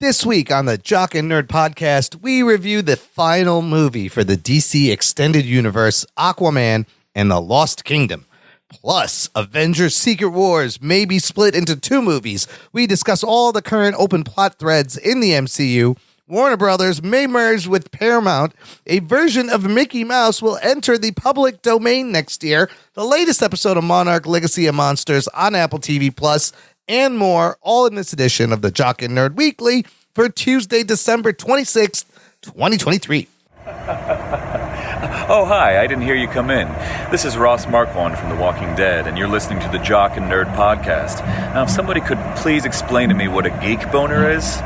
This week on the Jock and Nerd podcast, we review the final movie for the DC Extended Universe, Aquaman and the Lost Kingdom. Plus, Avengers Secret Wars may be split into two movies. We discuss all the current open plot threads in the MCU. Warner Brothers may merge with Paramount. A version of Mickey Mouse will enter the public domain next year. The latest episode of Monarch Legacy of Monsters on Apple TV Plus, and more, all in this edition of the Jock and Nerd Weekly for Tuesday, December 26th, 2023. Oh, hi, I didn't hear you come in. This is Ross Marquand from The Walking Dead, and you're listening to the Jock and Nerd Podcast. Now, if somebody could please explain to me what a geek boner is,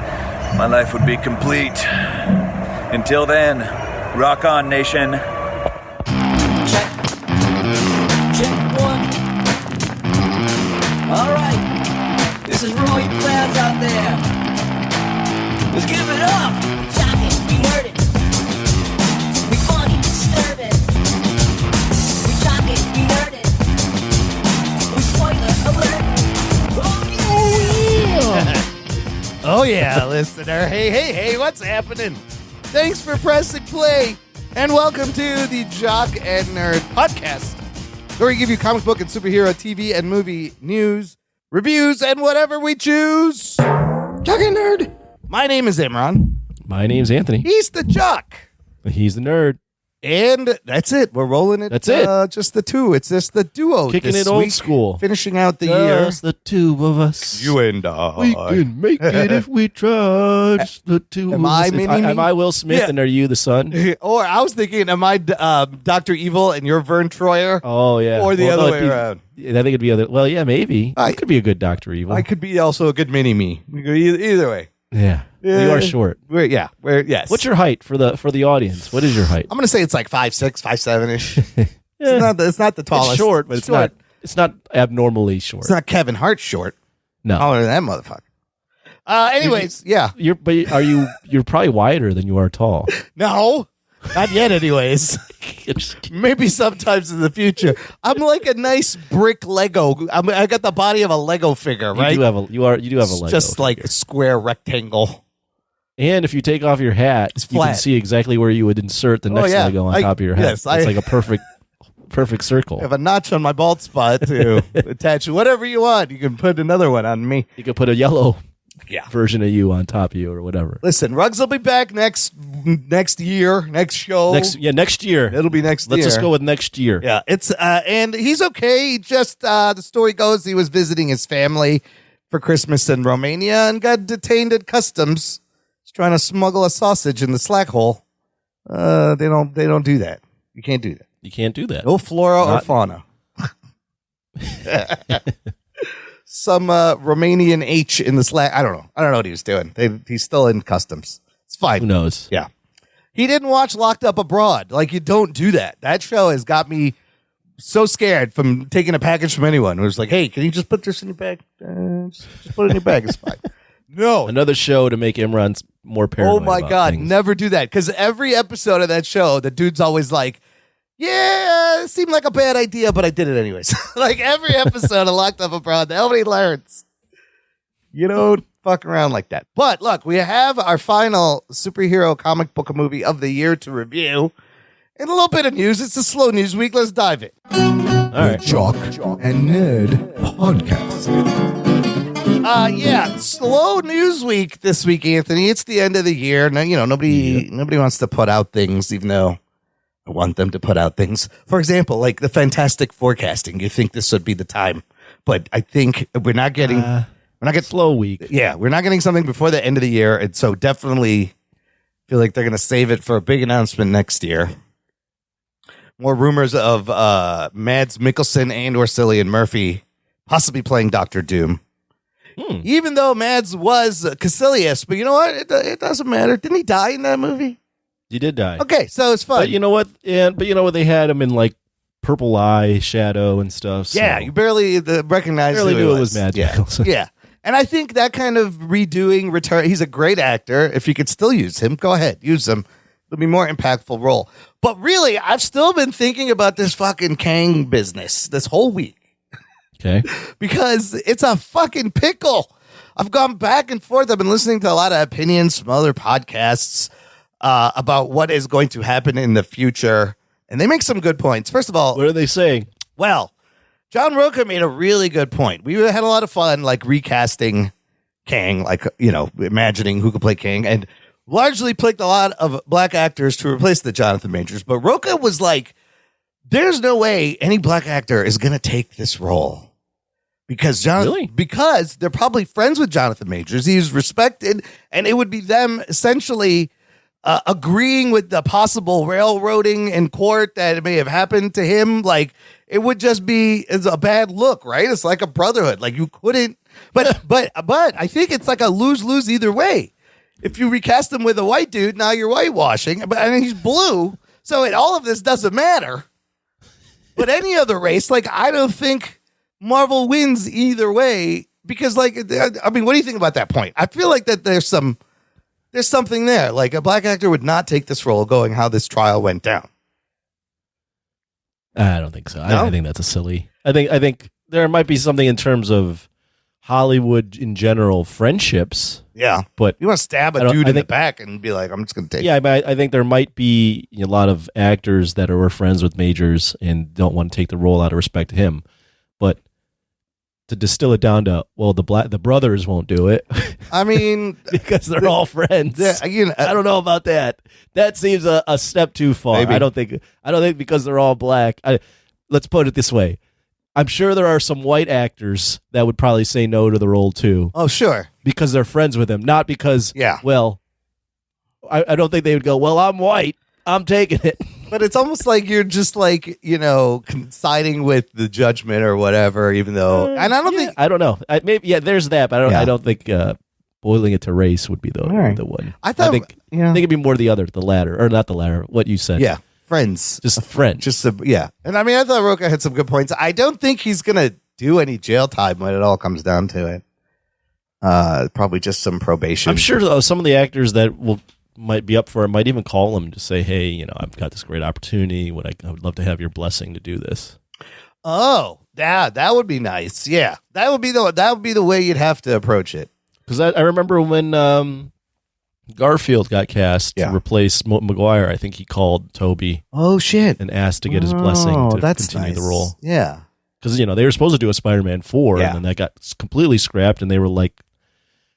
my life would be complete. Until then, rock on, nation. Check one. All right. This is for all you fans out there. Let's give it up. Jock it, we nerd it. We funny, disturb it. We jock it, we nerd it. We spoiler alert. Oh yeah. Oh yeah, listener. Hey, what's happening? Thanks for pressing play, and welcome to the Jock and Nerd Podcast, where we give you comic book and superhero TV and movie news, reviews, and whatever we choose. Jock and Nerd. My name is Imran. My name's Anthony. He's the Jock. He's the nerd. And that's it. We're rolling it. That's it. Just the two. It's just the duo. Kicking this it old week, school. Finishing out the year. Just the two of us. You and I. We can make it if we try. Just the two Am of I us. Mini-Me? Am I Will Smith Yeah. and are you the son? Or I was thinking, am I Dr. Evil and you're Vern Troyer? Oh, yeah. Or the Well, other no, way it'd be- around. I think it'd be other. Well, yeah, maybe. I- It could be a good Dr. Evil. I could be also a good mini-me. Either way. Yeah. Yeah. You are short. Yes. What's your height for the audience? What is your height? I'm going to say it's like 5'6", 5'7"-ish. Yeah. It's not the tallest. It's short, but it's short. not abnormally short. It's not Kevin Hart short. No. Taller than that motherfucker. Anyways, yeah. You're probably wider than you are tall. No. Not yet, anyways. Just Maybe sometimes in the future. I'm like a nice brick Lego. I got the body of a Lego figure, right? You do have a Lego. Just like a square rectangle. And if you take off your hat, It's you can flat. see exactly where you would insert the next yeah. Lego on top of your hat. Yes, It's I- like a perfect circle. I have a notch on my bald spot to attach whatever you want. You can put another one on me. You could put a yellow Yeah. version of you on top of you or whatever. Listen, Ruggs will be back next year, next show. Next year. It'll be next year. Let's just go with next year. Yeah, it's and he's okay. He just the story goes he was visiting his family for Christmas in Romania and got detained at customs. He's trying to smuggle a sausage in the slack hole. They don't do that. You can't do that. You can't do that. No flora or Not- fauna. Some Romanian H in the slack. I don't know what he was doing. He's still in customs. It's fine. Who knows? Yeah. He didn't watch Locked Up Abroad. Like, you don't do that. That show has got me so scared from taking a package from anyone. It was like, hey, can you just put this in your bag? Just put it in your bag. It's fine. No. Another show to make Imran more Oh, paranoid. my about God. things. Never do that. Because every episode of that show, the dude's always like, yeah, it seemed like a bad idea, but I did it anyways. Like, every episode of Locked Up Abroad, nobody learns. You don't fuck around like that. But look, we have our final superhero comic book movie of the year to review. And a little bit of news. It's a slow news week. Let's dive in. All right. Jock and Nerd Podcast. Yeah, slow news week this week, Anthony. It's the end of the year. Now, nobody wants to put out things, even though I want them to put out things. For example, like the fantastic forecasting. You think this would be the time, but I think we're not getting Slow week. Yeah, we're not getting something before the end of the year, and so definitely feel like they're going to save it for a big announcement next year. More rumors of Mads Mikkelsen and or Cillian Murphy possibly playing Doctor Doom. Even though Mads was Caecilius, but you know what? It doesn't matter. Didn't he die in that movie? He did die. Okay, so it's fun. But you know what? They had him in like purple eye shadow and stuff. So Yeah, you barely recognized barely who knew he it was Mads Yeah. Mikkelsen. Yeah. And I think that kind of redoing return, he's a great actor. If you could still use him, go ahead, use him. It'll be a more impactful role. But really, I've still been thinking about this fucking Kang business this whole week Okay. because it's a fucking pickle. I've gone back and forth. I've been listening to a lot of opinions from other podcasts about what is going to happen in the future. And they make some good points. First of all, What are they saying? well, John Roca made a really good point. We had a lot of fun, like recasting Kang, like, imagining who could play Kang, and largely picked a lot of black actors to replace the Jonathan Majors. But Roca was like, there's no way any black actor is going to take this role. Because because they're probably friends with Jonathan Majors. He's respected, and it would be them essentially agreeing with the possible railroading in court that may have happened to him. Like, it would just be a bad look, right? It's like a brotherhood. Like, you couldn't, but I think it's like a lose-lose either way. If you recast him with a white dude, now you're whitewashing, but I mean, he's blue. So all of this doesn't matter. But any other race, like, I don't think Marvel wins either way, because, like, I mean, what do you think about that point? I feel like that there's something there. Like, a black actor would not take this role, going how this trial went down. I don't think so. No? I think that's a silly. I think there might be something in terms of Hollywood in general friendships. Yeah, but you want to stab a dude in the back and be like, I'm just going to take. Yeah, but I think there might be a lot of actors that are friends with Majors and don't want to take the role out of respect to him. But to distill it down to, well, the brothers won't do it. I mean, because they're all friends. I don't know about that. That seems a step too far. Maybe. I don't think because they're all black. Let's put it this way. I'm sure there are some white actors that would probably say no to the role too. Oh, sure. Because they're friends with him, not because, well, I don't think they would go, well, I'm white, I'm taking it. But it's almost like you're just like, siding with the judgment or whatever, even though, and I don't think. I don't know. There's that, but I don't think boiling it to race would be the one. I think it'd be more the latter, or not the latter, what you said. Yeah. Friends. Just friends. And I mean, I thought Roca had some good points. I don't think he's going to do any jail time when it all comes down to it. Probably just some probation. I'm sure some of the actors that might be up for it might even call him to say, hey, I've got this great opportunity. I would love to have your blessing to do this. Oh, that would be nice. Yeah. That would be the way you'd have to approach it. Because I remember when Garfield got cast to replace Maguire, I think he called Toby. Oh, shit. And asked to get his blessing to continue the role. Yeah. Because, they were supposed to do a Spider-Man 4, and then that got completely scrapped, and they were like,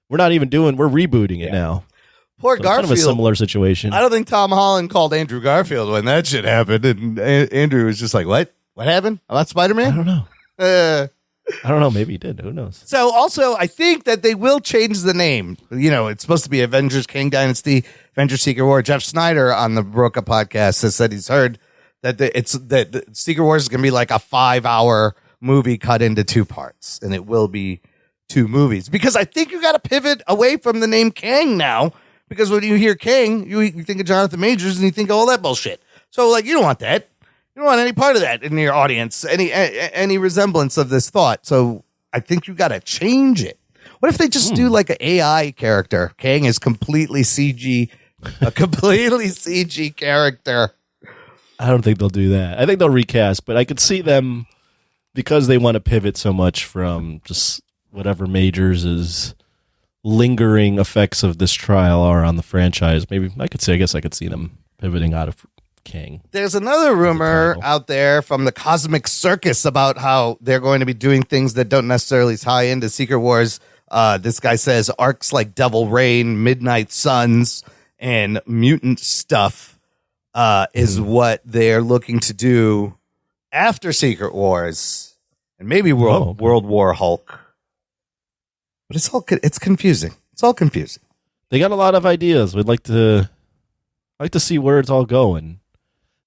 we're rebooting it now. Poor Garfield. Kind of a similar situation. I don't think Tom Holland called Andrew Garfield when that shit happened, and Andrew was just like, what? What happened? About Spider-Man? I don't know. I don't know. Maybe he did. Who knows? So also, I think that they will change the name. It's supposed to be Avengers Kang Dynasty, Avengers Secret War. Jeff Snyder on the Broca podcast has said he's heard that the Secret Wars is going to be like a 5-hour movie cut into 2 parts, and it will be 2 movies. Because I think you got to pivot away from the name Kang now, because when you hear Kang, you think of Jonathan Majors and you think of all that bullshit. So, like, you don't want that. You don't want any part of that in your audience, any resemblance of this thought. So I think you got to change it. What if they just do like an AI character? Kang is completely CG, a completely CG character. I don't think they'll do that. I think they'll recast, but I could see them, because they want to pivot so much from just whatever Majors' lingering effects of this trial are on the franchise. Maybe I guess I could see them pivoting out of Kang. There's another rumor out there from the Cosmic Circus about how they're going to be doing things that don't necessarily tie into Secret Wars. This guy says arcs like Devil Rain, Midnight Suns, and mutant stuff is what they're looking to do after Secret Wars, and maybe World War Hulk. But it's confusing. It's all confusing. They got a lot of ideas. We'd like to see where it's all going.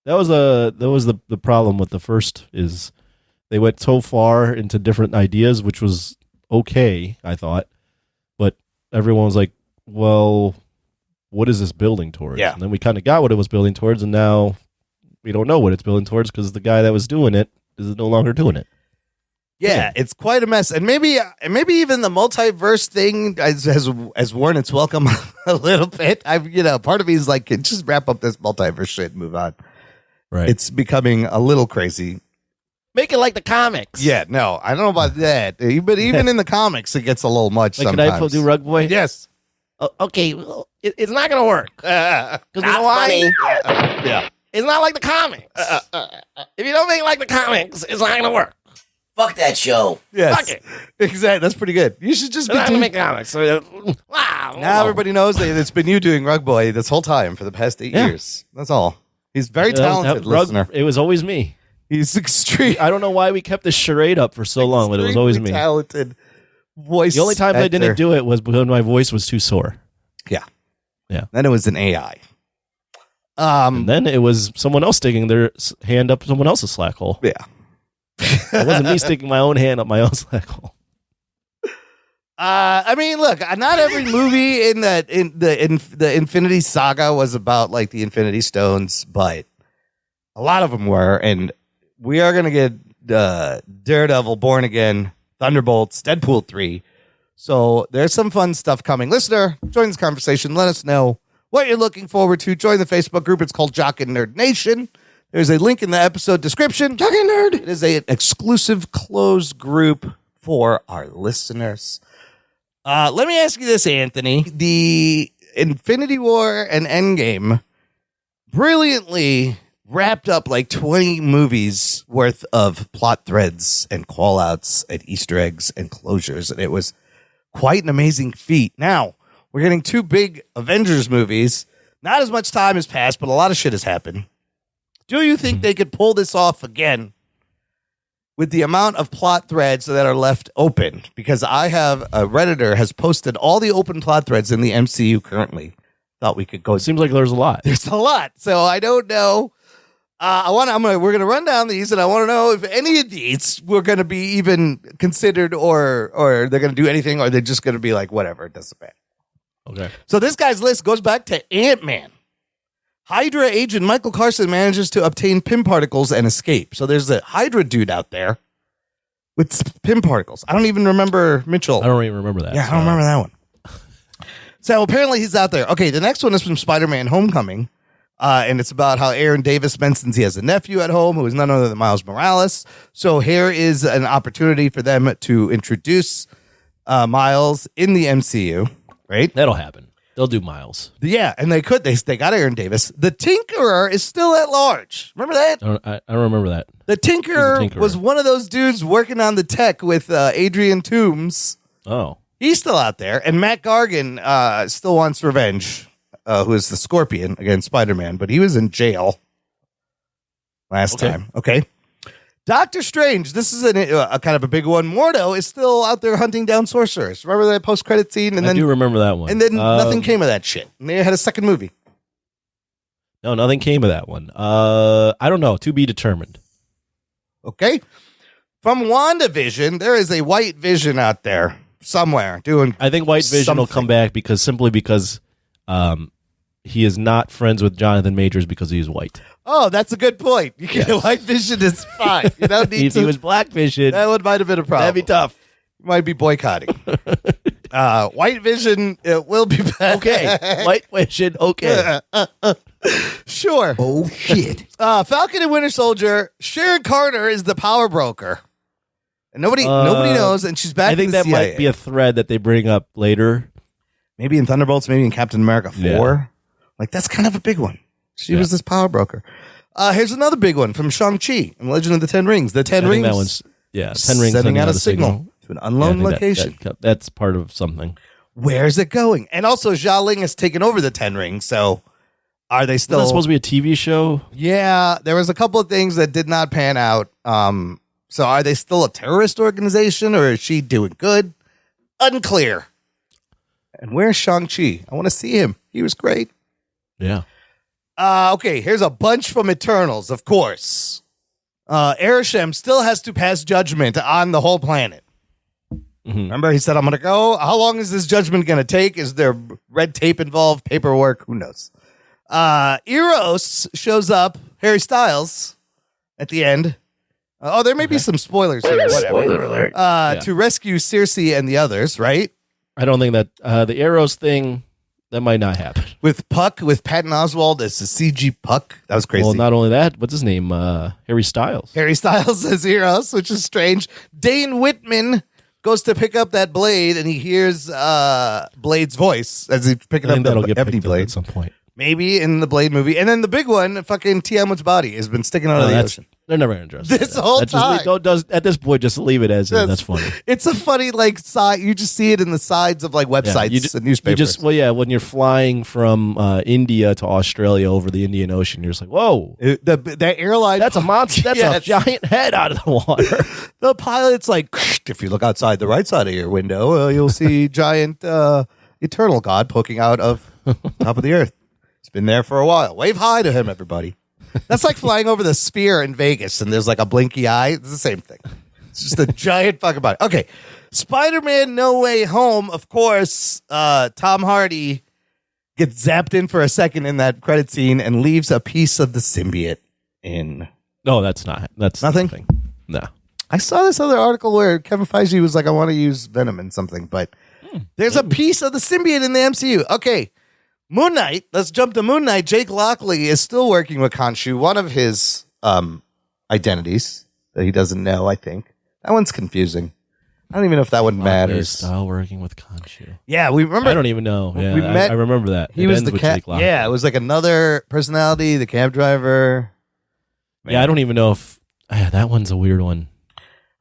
That was the problem with the first, is they went so far into different ideas, which was okay, I thought, but everyone was like, well, what is this building towards? Yeah. And then we kind of got what it was building towards, and now we don't know what it's building towards because the guy that was doing it is no longer doing it. Yeah, it's quite a mess, and maybe even the multiverse thing has worn its welcome a little bit. Part of me is like, just wrap up this multiverse shit and move on. Right, it's becoming a little crazy. Make it like the comics. Yeah, no, I don't know about that. But even in the comics, it gets a little much Like, sometimes. can I do Rug Boy? Yes. Okay, well, it's not going to work. Because you know why? Yeah. It's not like the comics. If you don't make it like the comics, it's not going to work. Fuck that show. Yes. Fuck it. Exactly. That's pretty good. You should just It's be not doing... going to make comics. So, wow. Now everybody knows that it's been you doing Rug Boy this whole time for the past 8 years. That's all. He's very talented, listener. It was always me. He's extreme. I don't know why we kept this charade up for so long, but it was always me. Talented voice. The only time I didn't do it was when my voice was too sore. Yeah. Yeah. Then it was an AI. And then it was someone else sticking their hand up someone else's slack hole. Yeah. It wasn't me sticking my own hand up my own slack hole. I mean, look, not every movie in the Infinity Saga was about like the Infinity Stones, but a lot of them were, and we are gonna get Daredevil, Born Again, Thunderbolts, Deadpool 3. So there's some fun stuff coming. Listener, join this conversation. Let us know what you're looking forward to. Join the Facebook group. It's called Jock and Nerd Nation. There's a link in the episode description. Jock and Nerd. It is an exclusive closed group for our listeners. Let me ask you this, Anthony. The Infinity War and Endgame brilliantly wrapped up like 20 movies worth of plot threads and call-outs and Easter eggs and closures. And it was quite an amazing feat. Now, we're getting 2 big Avengers movies. Not as much time has passed, but a lot of shit has happened. Do you think they could pull this off again with the amount of plot threads that are left open? Because I have a Redditor has posted all the open plot threads in the MCU currently. Thought we could go. It seems like there's a lot. There's a lot. So I don't know. We're gonna run down these, and I want to know if any of these were gonna be even considered, or they're gonna do anything, or they're just gonna be like whatever, it doesn't matter. Okay. So this guy's list goes back to Ant-Man. Hydra agent Michael Carson manages to obtain PIM particles and escape. So there's a Hydra dude out there with PIM particles. I don't even remember Mitchell. I don't even remember that. Yeah, I don't remember that one. So apparently he's out there. Okay, the next one is from Spider-Man Homecoming. And it's about how Aaron Davis mentions he has a nephew at home who is none other than Miles Morales. So here is an opportunity for them to introduce Miles in the MCU, right? That'll happen. They'll do Miles. Yeah, and they could. They got Aaron Davis. The Tinkerer is still at large. Remember that? I don't remember that. The Tinkerer was one of those dudes working on the tech with Adrian Toomes. Oh. He's still out there. And Matt Gargan still wants revenge, who is the Scorpion against Spider-Man, but he was in jail last time. Okay. Doctor Strange, this is a kind of a big one. Mordo is still out there hunting down sorcerers. Remember that post-credit scene? And I do remember that one. And then nothing came of that shit. And they had a second movie. No, nothing came of that one. I don't know. To be determined. Okay. From WandaVision, there is a White Vision out there somewhere doing. I think White Vision will come back because he is not friends with Jonathan Majors because he's white. Oh, that's a good point. You can White Vision is fine. You don't need if he was Black Vision, that one might have been a problem. That'd be tough. You might be boycotting. White Vision, it will be back. Okay. White Vision, okay. Sure. Oh, shit. Falcon and Winter Soldier, Sharon Carter is the power broker. And nobody knows, and she's back. I think in the that CIA. might be a thread that they bring up later. Maybe in Thunderbolts, maybe in Captain America 4. Yeah. Like, that's kind of a big one. She was this power broker. Here's another big one from Shang-Chi and Legend of the Ten Rings. The Ten Rings. That one's, 10 Rings sending out a signal to an unknown location. That's part of something. Where's it going? And also, Xia Ling has taken over the Ten Rings, so are they still... Is that supposed to be a TV show? Yeah, there was a couple of things that did not pan out. So are they still a terrorist organization, or is she doing good? Unclear. And where's Shang-Chi? I want to see him. He was great. Yeah. Okay, here's a bunch from Eternals, of course. Arishem still has to pass judgment on the whole planet. Mm-hmm. Remember, he said, I'm going to go. How long is this judgment going to take? Is there red tape involved, paperwork? Who knows? Eros shows up, Harry Styles, at the end. There may be some spoilers here. Whatever. Spoiler alert. To rescue Circe and the others, right? I don't think that the Arrows thing That might not happen. With Patton Oswalt as the CG Puck. That was crazy. Well, not only that, what's his name? Harry Styles. Harry Styles as Heroes, which is strange. Dane Whitman goes to pick up that blade, and he hears Blade's voice as he's picking I up think that'll the get ebony picked up blade. at some point. Maybe in the Blade movie. And then the big one, fucking Tiamat's body has been sticking out of the ocean. They're never going to address This that. whole That's just- time. at this point, just leave it as is. That's funny. It's a funny, like, side. You just see it in the sides of, like, websites and newspapers. When you're flying from India to Australia over the Indian Ocean, you're just like, whoa. The airline. That's a monster. That's Yes. a giant head out of the water. The pilot's like, if you look outside the right side of your window, you'll see giant eternal God poking out of top of the earth. It's been there for a while. Wave hi to him, everybody. That's like flying over the Sphere in Vegas and there's like a blinky eye. It's the same thing. It's just a giant fucking body. Okay. Spider-Man No Way Home, of course, Tom Hardy gets zapped in for a second in that credit scene and leaves a piece of the symbiote in. No, that's not. That's nothing? No. I saw this other article where Kevin Feige was like, I want to use Venom in something, but there's a piece of the symbiote in the MCU. Okay. Moon Knight. Let's jump to Moon Knight. Jake Lockley is still working with Khonshu, one of his identities that he doesn't know, I think. That one's confusing. I don't even know if that one matters. Style working with Khonshu. Yeah, we remember. I don't even know. Yeah, we met. I remember that. He It was ends the with cab. Jake Lockley. Yeah, it was like another personality, the cab driver. Man. Yeah, I don't even know if that one's a weird one.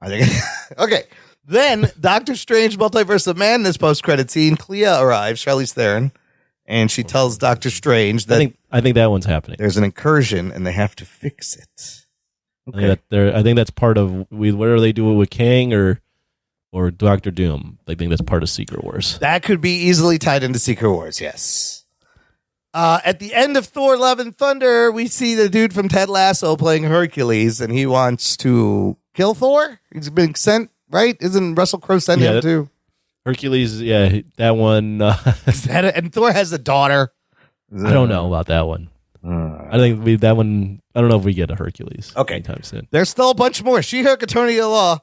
I think. Okay. Then Doctor Strange Multiverse of Madness post-credit scene. Clea arrives, Charlize Theron, and she tells Doctor Strange that I think that one's happening. there's an incursion and they have to fix it. Okay. I think that's part of whether they do it with Kang or Doctor Doom. I think that's part of Secret Wars. That could be easily tied into Secret Wars, yes. At the end of Thor Love and Thunder, we see the dude from Ted Lasso playing Hercules, and he wants to kill Thor. He's been sent, right? Isn't Russell Crowe sent him too? Hercules, yeah, that one. And Thor has a daughter. I don't know about that one. I think that one. I don't know if we get a Hercules. Okay. Anytime soon. There's still a bunch more. She-Hulk, Attorney of Law.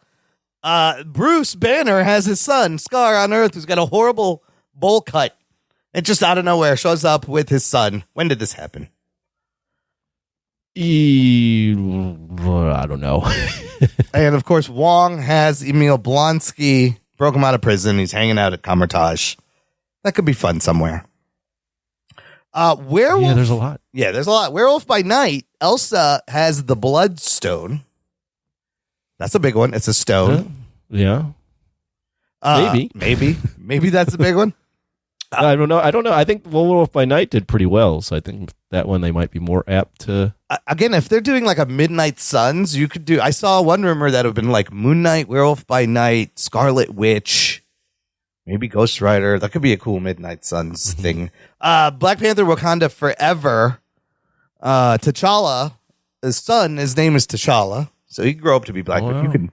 Bruce Banner has his son, Scar, on Earth, who's got a horrible bowl cut. And just out of nowhere shows up with his son. When did this happen? I don't know. And of course, Wong has Emil Blonsky, broke him out of prison. He's hanging out at Comertage. That could be fun somewhere. Werewolf. Yeah, there's a lot. Yeah, there's a lot. Werewolf by Night. Elsa has the Bloodstone. That's a big one. It's a stone. Yeah. Maybe that's a big one. I don't know. I think Werewolf by Night did pretty well, so I think that one they might be more apt to. Again, if they're doing like a Midnight Suns, you could do. I saw one rumor that would have been like Moon Knight, Werewolf by Night, Scarlet Witch, maybe Ghost Rider. That could be a cool Midnight Suns thing. Black Panther, Wakanda Forever. T'Challa, his son, his name is T'Challa, so he can grow up to be Black. Oh, wow.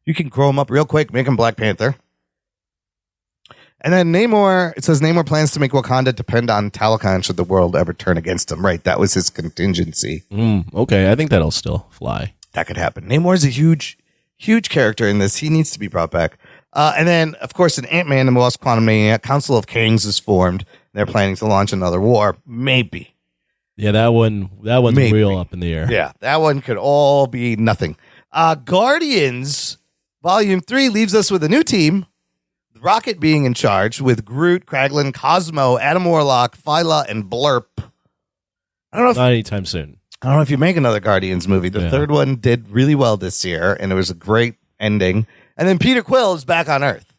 You can grow him up real quick, make him Black Panther. And then Namor, it says Namor plans to make Wakanda depend on Talokan should the world ever turn against him. Right, that was his contingency. Okay, I think that'll still fly. That could happen. Namor's a huge character in this. He needs to be brought back. And then, of course, in Ant-Man and the Lost Quantum Maniac, Council of Kings is formed. They're planning to launch another war. Maybe. Yeah, that one's Maybe. real up in the air. Yeah, that one could all be nothing. Guardians Volume 3 leaves us with a new team. Rocket being in charge with Groot, Kraglin, Cosmo, Adam Warlock, Phyla, and Blurp. I don't know if Not anytime soon. you make another Guardians movie. The third one did really well this year, and it was a great ending. And then Peter Quill is back on Earth.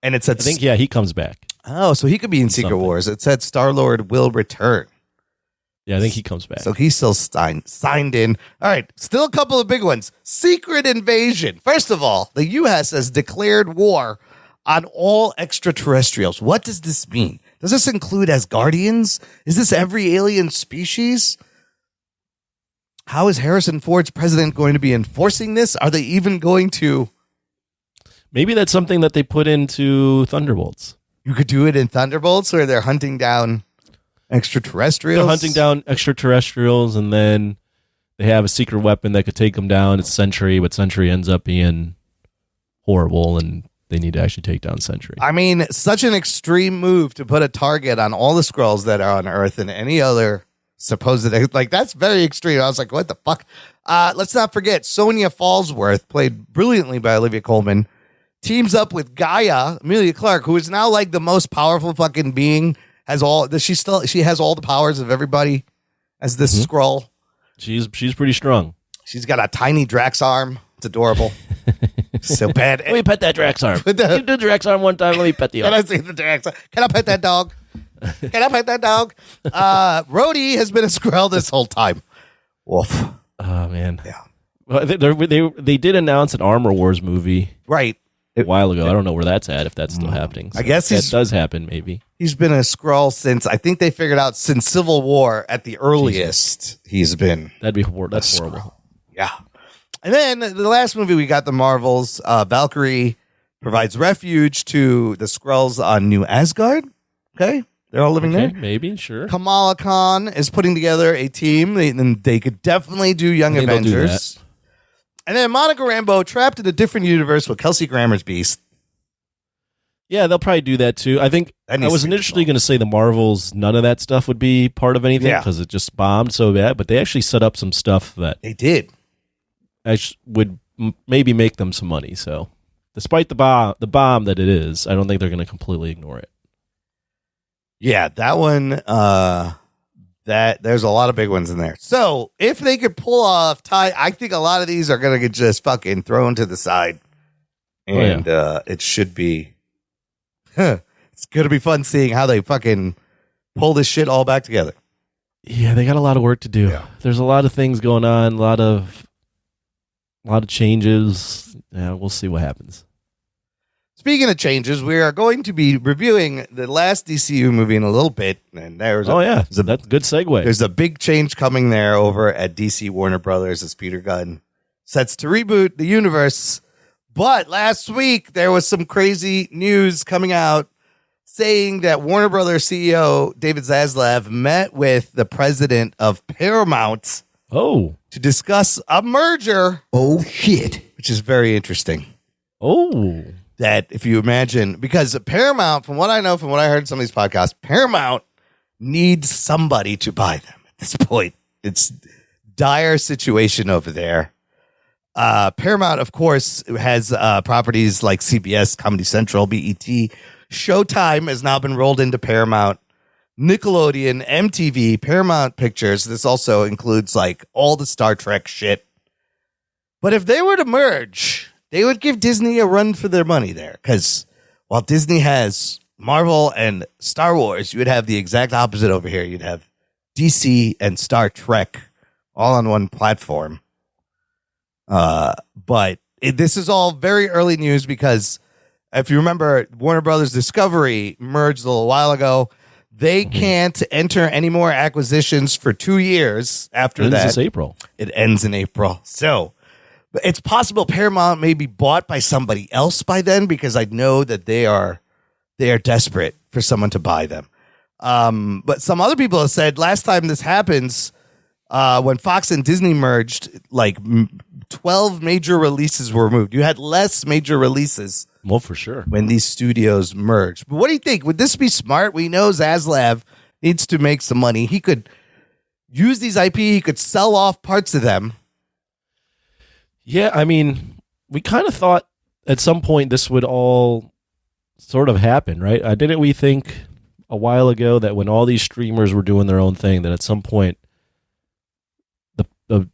And it said... I think, he comes back. Oh, so he could be in Secret Something. Wars. It said Star-Lord will return. Yeah, I think he comes back. So he's still signed in. All right, still a couple of big ones. Secret Invasion. First of all, the U.S. has declared war on all extraterrestrials. What does this mean? Does this include Asgardians? Is this every alien species? How is Harrison Ford's president going to be enforcing this? Are they even going to... Maybe that's something that they put into Thunderbolts. You could do it in Thunderbolts where they're hunting down extraterrestrials. They're hunting down extraterrestrials, and then they have a secret weapon that could take them down. It's Sentry, but Sentry ends up being horrible and they need to actually take down Sentry. I mean, such an extreme move to put a target on all the Skrulls that are on Earth and any other supposed, like, that's very extreme. I was like, what the fuck? Let's not forget Sonia Fallsworth, played brilliantly by Olivia Colman, teams up with Gaia, Emilia Clarke, who is now like the most powerful fucking being. She has all the powers of everybody as this Skrull. She's pretty strong. She's got a tiny Drax arm. It's adorable. So bad. Let me pet that Drax arm. You did the Drax arm one time. Let me pet the arm. Can I see the Drax arm? Can I pet that dog? Can I pet that dog? Rhodey has been a Skrull this whole time. Woof. Oh man. Yeah. Well, they did announce an Armor Wars movie Right. a while ago. I don't know where that's at. If that's still happening. I guess that does happen. Maybe he's been a Skrull since, I think they figured out, since Civil War at the earliest. He's been. that'd be that's horrible. Yeah. And then the last movie we got, the Marvels. Valkyrie provides refuge to the Skrulls on New Asgard. Okay. They're all living there. Maybe, sure. Kamala Khan is putting together a team. They could definitely do Young Avengers. And then Monica Rambeau trapped in a different universe with Kelsey Grammer's Beast. Yeah, they'll probably do that too. I think I was initially going to say the Marvels, none of that stuff would be part of anything because it just bombed so bad. But they actually set up some stuff that they did. Would maybe make them some money. So, despite the bomb that it is, I don't think they're going to completely ignore it. Yeah, that one. That there's a lot of big ones in there. So if they could pull off I think a lot of these are going to get just fucking thrown to the side, and it should be. It's going to be fun seeing how they fucking pull this shit all back together. Yeah, they got a lot of work to do. Yeah. There's a lot of things going on, a lot of changes. Yeah, we'll see what happens. Speaking of changes, we are going to be reviewing the last DCU movie in a little bit, and there's that's a good segue. There's a big change coming there over at DC Warner Brothers as Peter Gunn sets to reboot the universe. But last week there was some crazy news coming out saying that Warner Brothers CEO David Zaslav met with the president of Paramount to discuss a merger. Oh shit! Which is very interesting. Oh. That if you imagine, because Paramount, from what I know, from what I heard in some of these podcasts, Paramount needs somebody to buy them at this point. It's dire situation over there. Paramount, of course, has properties like CBS, Comedy Central, BET. Showtime has now been rolled into Paramount. Nickelodeon, MTV, Paramount Pictures. This also includes like all the Star Trek shit. But if they were to merge, they would give Disney a run for their money there. Because while Disney has Marvel and Star Wars, you would have the exact opposite over here. You'd have DC and Star Trek all on one platform. But this is all very early news because if you remember, Warner Brothers Discovery merged a little while ago. They can't enter any more acquisitions for 2 years after that. This April. It ends in April. So it's possible Paramount may be bought by somebody else by then, because I know that they are desperate for someone to buy them. But some other people have said last time this happens, when Fox and Disney merged, like 12 major releases were removed. You had less major releases. Well, for sure. When these studios merged. But what do you think? Would this be smart? We know Zaslav needs to make some money. He could use these IP. He could sell off parts of them. Yeah, I mean, we kind of thought at some point this would all sort of happen, right? Didn't we think a while ago that when all these streamers were doing their own thing, that at some point the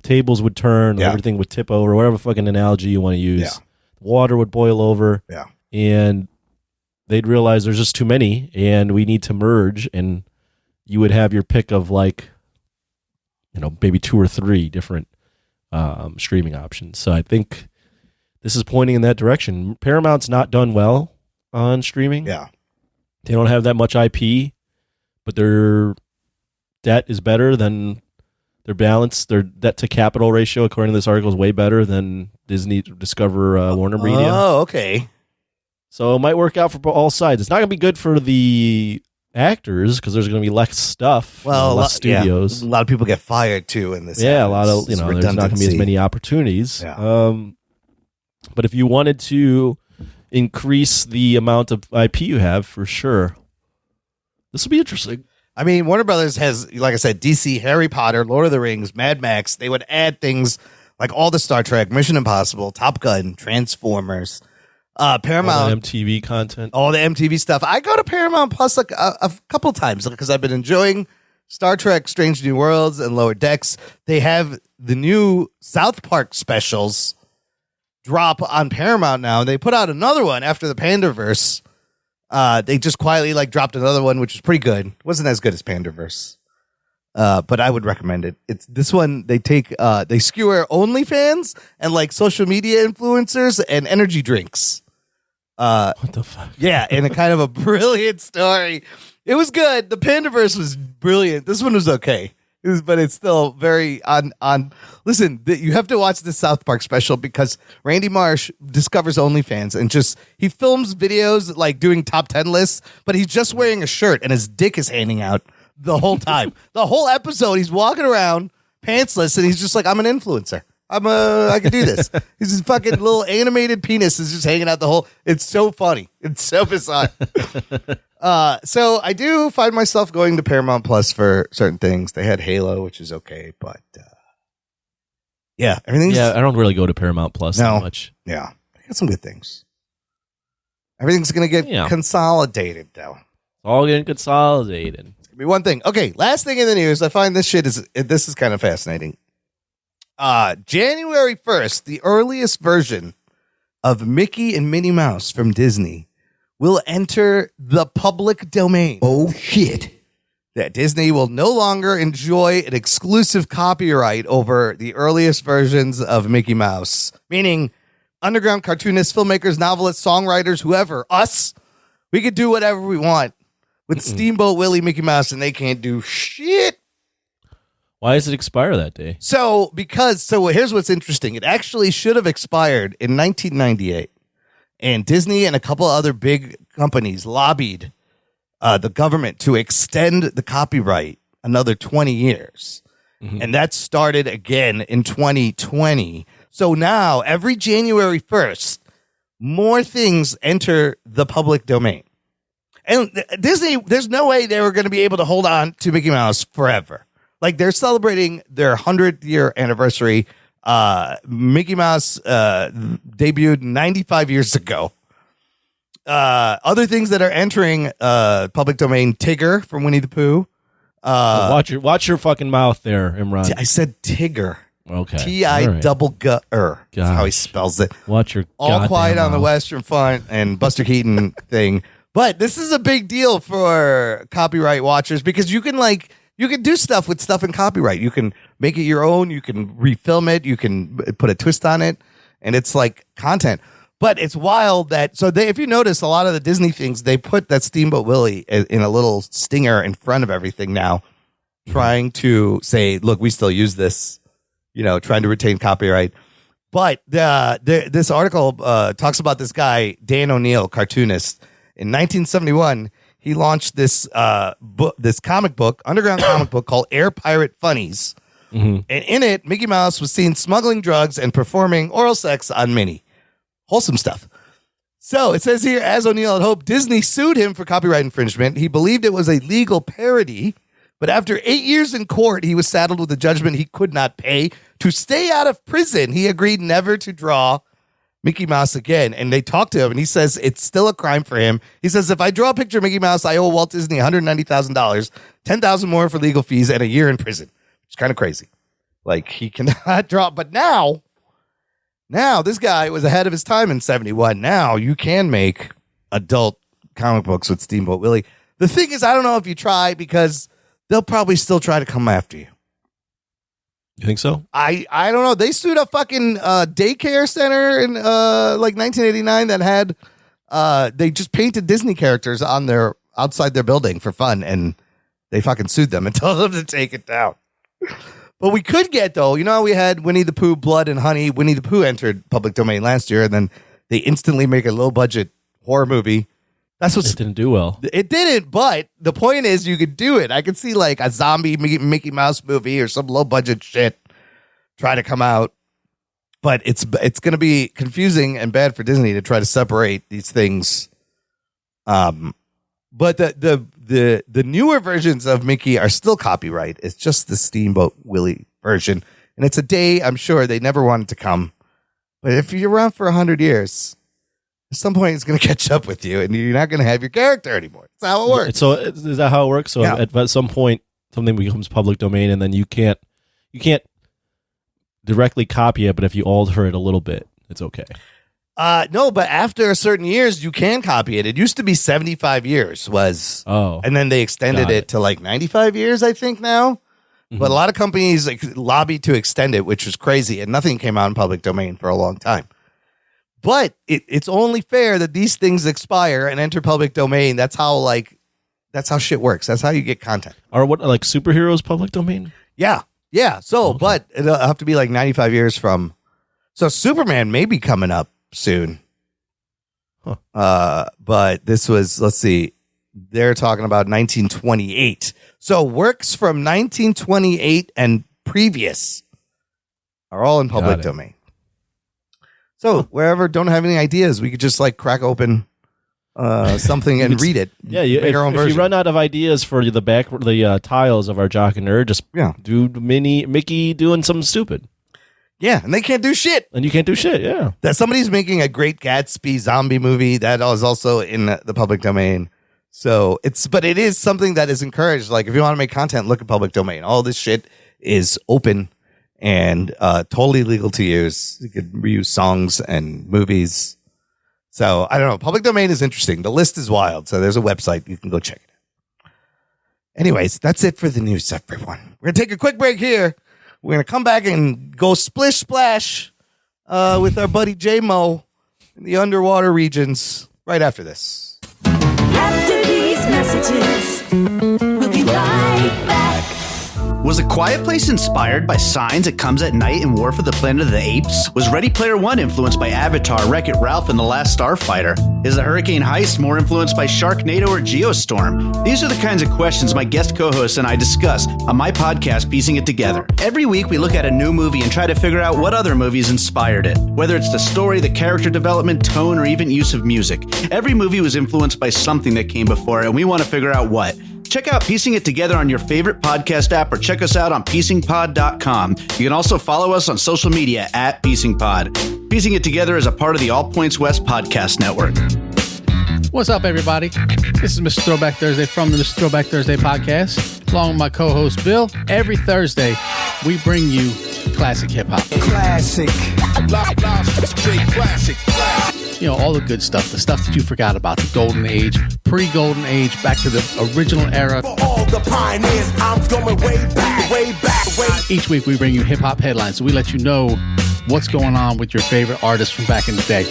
tables would turn, or everything would tip over, whatever fucking analogy you want to use. Yeah. Water would boil over, and they'd realize there's just too many, and we need to merge, and you would have your pick of maybe 2 or 3 different streaming options. So I think this is pointing in that direction. Paramount's not done well on streaming. Yeah. They don't have that much IP, but their debt is better than their balance. Their debt to capital ratio, according to this article, is way better than Disney, Discover, Warner Media. Oh, okay. So it might work out for all sides. It's not going to be good for the actors because there's going to be less stuff. Well, less studios. Yeah. A lot of people get fired too in this. Yeah, a lot of there's not going to be as many opportunities. Yeah. But if you wanted to increase the amount of IP you have, for sure, this will be interesting. I mean, Warner Brothers has, like I said, DC, Harry Potter, Lord of the Rings, Mad Max. They would add things like all the Star Trek, Mission Impossible, Top Gun, Transformers, Paramount. All the MTV content. All the MTV stuff. I go to Paramount Plus like a couple times because I've been enjoying Star Trek, Strange New Worlds, and Lower Decks. They have the new South Park specials drop on Paramount now. They put out another one after the Pandaverse. They just quietly dropped another one, which is pretty good. It wasn't as good as Pandaverse, but I would recommend it. It's this one. They they skewer OnlyFans and social media influencers and energy drinks. What the fuck? Yeah, in a kind of a brilliant story. It was good. The Pandaverse was brilliant. This one was okay. But it's still very on. Listen, you have to watch the South Park special because Randy Marsh discovers OnlyFans and he films videos doing top 10 lists, but he's just wearing a shirt and his dick is hanging out the whole time. The whole episode, he's walking around pantsless and he's just like, I'm an influencer. I can do this. His fucking little animated penis is just hanging out the whole. It's so funny. It's so bizarre. So I do find myself going to Paramount Plus for certain things. They had Halo, which is okay, but yeah, everything's. Yeah, I don't really go to Paramount Plus that much. Yeah, they got some good things. Everything's gonna get consolidated, though. All getting consolidated. It's gonna be one thing. Okay, last thing in the news. I find this is kind of fascinating. January 1st, the earliest version of Mickey and Minnie Mouse from Disney will enter the public domain. Oh, shit. That Disney will no longer enjoy an exclusive copyright over the earliest versions of Mickey Mouse, meaning underground cartoonists, filmmakers, novelists, songwriters, whoever, us, we could do whatever we want with Steamboat Willie Mickey Mouse, and they can't do shit. Why does it expire that day? So here's what's interesting. It actually should have expired in 1998. And Disney and a couple other big companies lobbied the government to extend the copyright another 20 years. Mm-hmm. And that started again in 2020. So now every January 1st, more things enter the public domain. And Disney, there's no way they were going to be able to hold on to Mickey Mouse forever. They're celebrating their 100th year anniversary. Mickey Mouse debuted 95 years ago. Other things that are entering public domain: Tigger from Winnie the Pooh. Watch your fucking mouth there, Imran. I said Tigger. Okay. T-I-double-G-er. That's how he spells it. Watch your All Quiet on the mouth. Western Front and Buster Keaton thing. But this is a big deal for copyright watchers because you can do stuff with stuff in copyright. You can make it your own. You can refilm it. You can put a twist on it. And it's like content. But it's wild that, if you notice, a lot of the Disney things, they put that Steamboat Willie in a little stinger in front of everything now, trying to say, look, we still use this, trying to retain copyright. But this article talks about this guy, Dan O'Neill, cartoonist. In 1971, he launched this comic book, underground comic book called Air Pirate Funnies. Mm-hmm. And in it, Mickey Mouse was seen smuggling drugs and performing oral sex on Minnie. Wholesome stuff. So it says here, as O'Neill had hoped, Disney sued him for copyright infringement. He believed it was a legal parody, but after 8 years in court, he was saddled with a judgment he could not pay. To stay out of prison, he agreed never to draw Mickey Mouse again. And they talked to him, and he says it's still a crime for him. He says, if I draw a picture of Mickey Mouse, I owe Walt Disney $190,000, $10,000 more for legal fees, and a year in prison. It's kind of crazy. He cannot draw. But now this guy was ahead of his time in 71. Now you can make adult comic books with Steamboat Willie. The thing is, I don't know if you try because they'll probably still try to come after you. You think so? I don't know. They sued a fucking daycare center in 1989 that had they just painted Disney characters on outside their building for fun, and they fucking sued them and told them to take it down. But we could get, though, we had Winnie the Pooh, Blood and Honey. Winnie the Pooh entered public domain last year, and then they instantly make a low-budget horror movie. That's what it didn't do well. It didn't, but the point is you could do it. I could see a zombie Mickey Mouse movie or some low-budget shit try to come out. but it's going to be confusing and bad for Disney to try to separate these things. But the newer versions of Mickey are still copyright. It's just the Steamboat Willie version, and it's a day I'm sure they never wanted to come. But if you're around for 100 years, at some point it's going to catch up with you, and you're not going to have your character anymore. That's how it works. So is that how it works? So Yeah. at some point, something becomes public domain, and then you can't directly copy it, but if you alter it a little bit, it's okay. No, but after a certain years, you can copy it. It used to be 75 years and then they extended it to like 95 years, I think now. Mm-hmm. But a lot of companies lobbied to extend it, which was crazy, and nothing came out in public domain for a long time. But it's only fair that these things expire and enter public domain. That's how shit works. That's how you get content. Or what, like superheroes public domain? Yeah. So, but it'll have to be like 95 years from. So Superman may be coming up soon. Huh. But this was, let's see, they're talking about 1928. So works from 1928 and previous are all in public domain. So wherever don't have any ideas, we could just like crack open something and read it. Yeah, make our own if version. you run out of ideas for the tiles of our Jock and Nerd, just do Mickey doing something stupid. Yeah, and they can't do shit. And you can't do shit, yeah. That somebody's making a Great Gatsby zombie movie that is also in the public domain. So but it is something that is encouraged. Like if you want to make content, look at public domain. All this shit is open and totally legal to use. You could reuse songs and movies. So I don't know. Public domain is interesting. The list is wild. So there's a website. You can go check it out. Anyways, that's it for the news, everyone. We're going to take a quick break here. We're going to come back and go splish splash with our buddy J-Mo in the underwater regions right after this. After these messages, we'll be right back. Was A Quiet Place inspired by Signs, It Comes at Night, and War for the Planet of the Apes? Was Ready Player One influenced by Avatar, Wreck-It Ralph, and The Last Starfighter? Is The Hurricane Heist more influenced by Sharknado or Geostorm? These are the kinds of questions my guest co-hosts and I discuss on my podcast, Piecing It Together. Every week, we look at a new movie and try to figure out what other movies inspired it. Whether it's the story, the character development, tone, or even use of music. Every movie was influenced by something that came before it, and we want to figure out what. Check out Piecing It Together on your favorite podcast app or check us out on piecingpod.com. You can also follow us on social media at piecingpod. Piecing It Together is a part of the All Points West podcast network. What's up, everybody? This is Mr. Throwback Thursday from the Mr. Throwback Thursday podcast. Along with my co-host, Bill. Every Thursday, we bring you classic hip-hop. Classic. Classic. You know, all the good stuff, the stuff that you forgot about, the golden age, pre-golden age, back to the original era. For all the pioneers, I'm going way back. Each week, we bring you hip-hop headlines, so we let you know what's going on with your favorite artists from back in the day.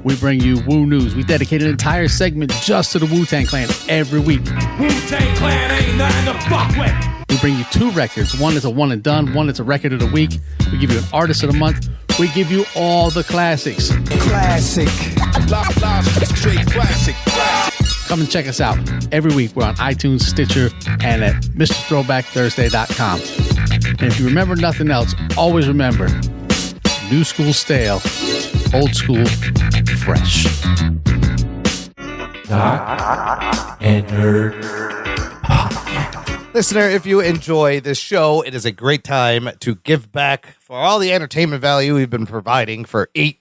We bring you Wu News. We dedicate an entire segment just to the Wu-Tang Clan every week. Wu-Tang Clan ain't nothing to fuck with. We bring you 2 records. One is a one and done. One is a record of the week. We give you an artist of the month. We give you all the classics. Classic. Come and check us out. Every week we're on iTunes, Stitcher, and at MrThrowbackThursday.com. And if you remember nothing else, always remember, new school stale, old school fresh. Jock and Nerd. Listener, if you enjoy this show, it is a great time to give back for all the entertainment value we've been providing for 8+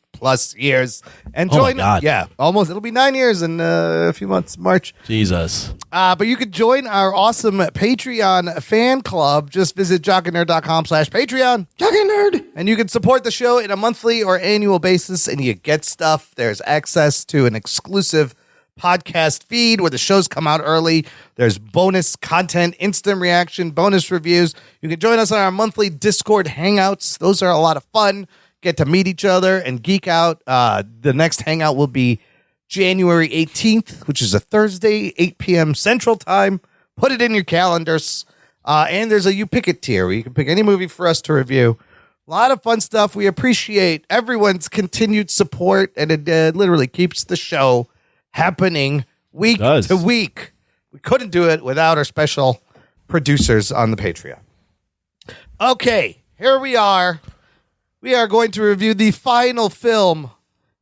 years. And Oh my join, God. yeah, almost. It'll be 9 years in a few months, March. Jesus. But you could join our awesome Patreon fan club. Just visit jockandnerd.com/Patreon. Jock and Nerd. And you can support the show in a monthly or annual basis, and you get stuff. There's access to an exclusive podcast feed where the shows come out early. There's bonus content, instant reaction, bonus reviews. You can join us on our monthly Discord hangouts. Those are a lot of fun. Get to meet each other and geek out. The next hangout will be January 18th, which is a Thursday, 8 p.m. Central Time. Put it in your calendars. And there's a You Pick It tier where you can pick any movie for us to review. A lot of fun stuff. We appreciate everyone's continued support, and it literally keeps the show happening week to week. We couldn't do it without our special producers on the Patreon. Okay, here we are. we are going to review the final film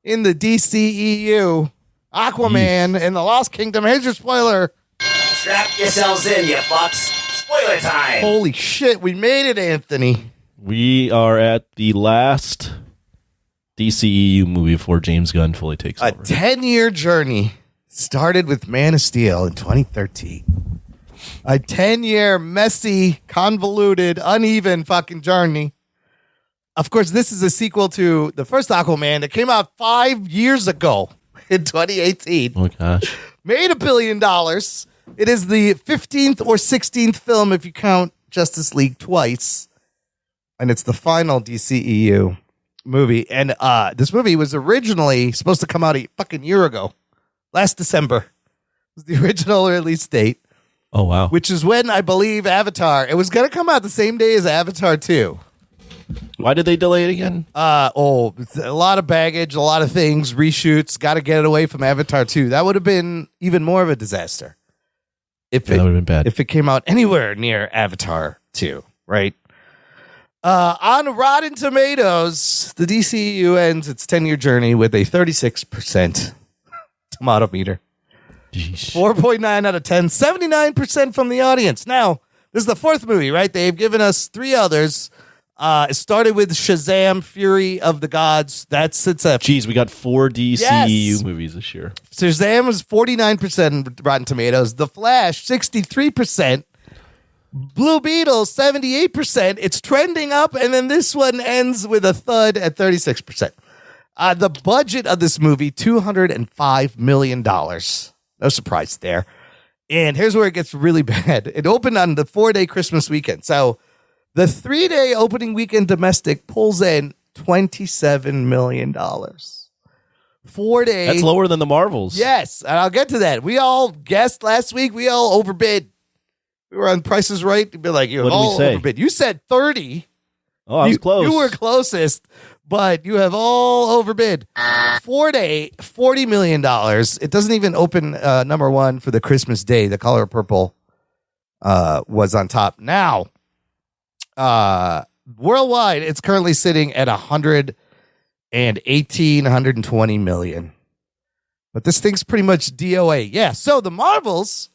in the DCEU, Aquaman and the Lost Kingdom. Here's your spoiler. Strap yourselves in, you fucks. Spoiler time. Holy shit, we made it, Anthony. We are at the last DCEU movie before James Gunn fully takes A over. 10-year journey started with Man of Steel in 2013. A 10-year, messy, convoluted, uneven fucking journey. Of course, this is a sequel to the first Aquaman that came out 5 years ago in 2018. Oh, gosh. Made $1 billion. It is the 15th or 16th film if you count Justice League twice. And it's the final DCEU movie. And this movie was originally supposed to come out a fucking year ago. Last December was the original release date. Oh, wow. Which is when I believe Avatar. It was going to come out the same day as Avatar 2. Why did they delay it again? It's a lot of baggage, a lot of things, reshoots. Got to get it away from Avatar 2. That would have been even more of a disaster. If that would have been bad. If it came out anywhere near Avatar 2, right? On Rotten Tomatoes, the DCEU ends its 10-year journey with a 36% tomato meter. 4.9 out of 10, 79% from the audience. Now, this is the fourth movie, right? They've given us three others. It started with Shazam, Fury of the Gods. It's a... Jeez, we got 4 DCEU movies this year. Shazam was 49% Rotten Tomatoes. The Flash, 63%. Blue Beetle, 78%. It's trending up, and then this one ends with a thud at 36%. The budget of this movie, $205 million. No surprise there. And here's where it gets really bad. It opened on the 4-day Christmas weekend. So the 3-day opening weekend domestic pulls in $27 million. 4 days. That's lower than the Marvels. Yes, and I'll get to that. We all guessed last week. We all overbid. We were on Prices Right. You'd be like, you What did all we say? overbid. You said 30. Oh, I was close. You were closest, but you have all overbid. 4-day, $40 million. It doesn't even open number one for the Christmas day. The Color Purple was on top. Now, worldwide, it's currently sitting at 120 million. But this thing's pretty much DOA. Yeah, so the Marvels,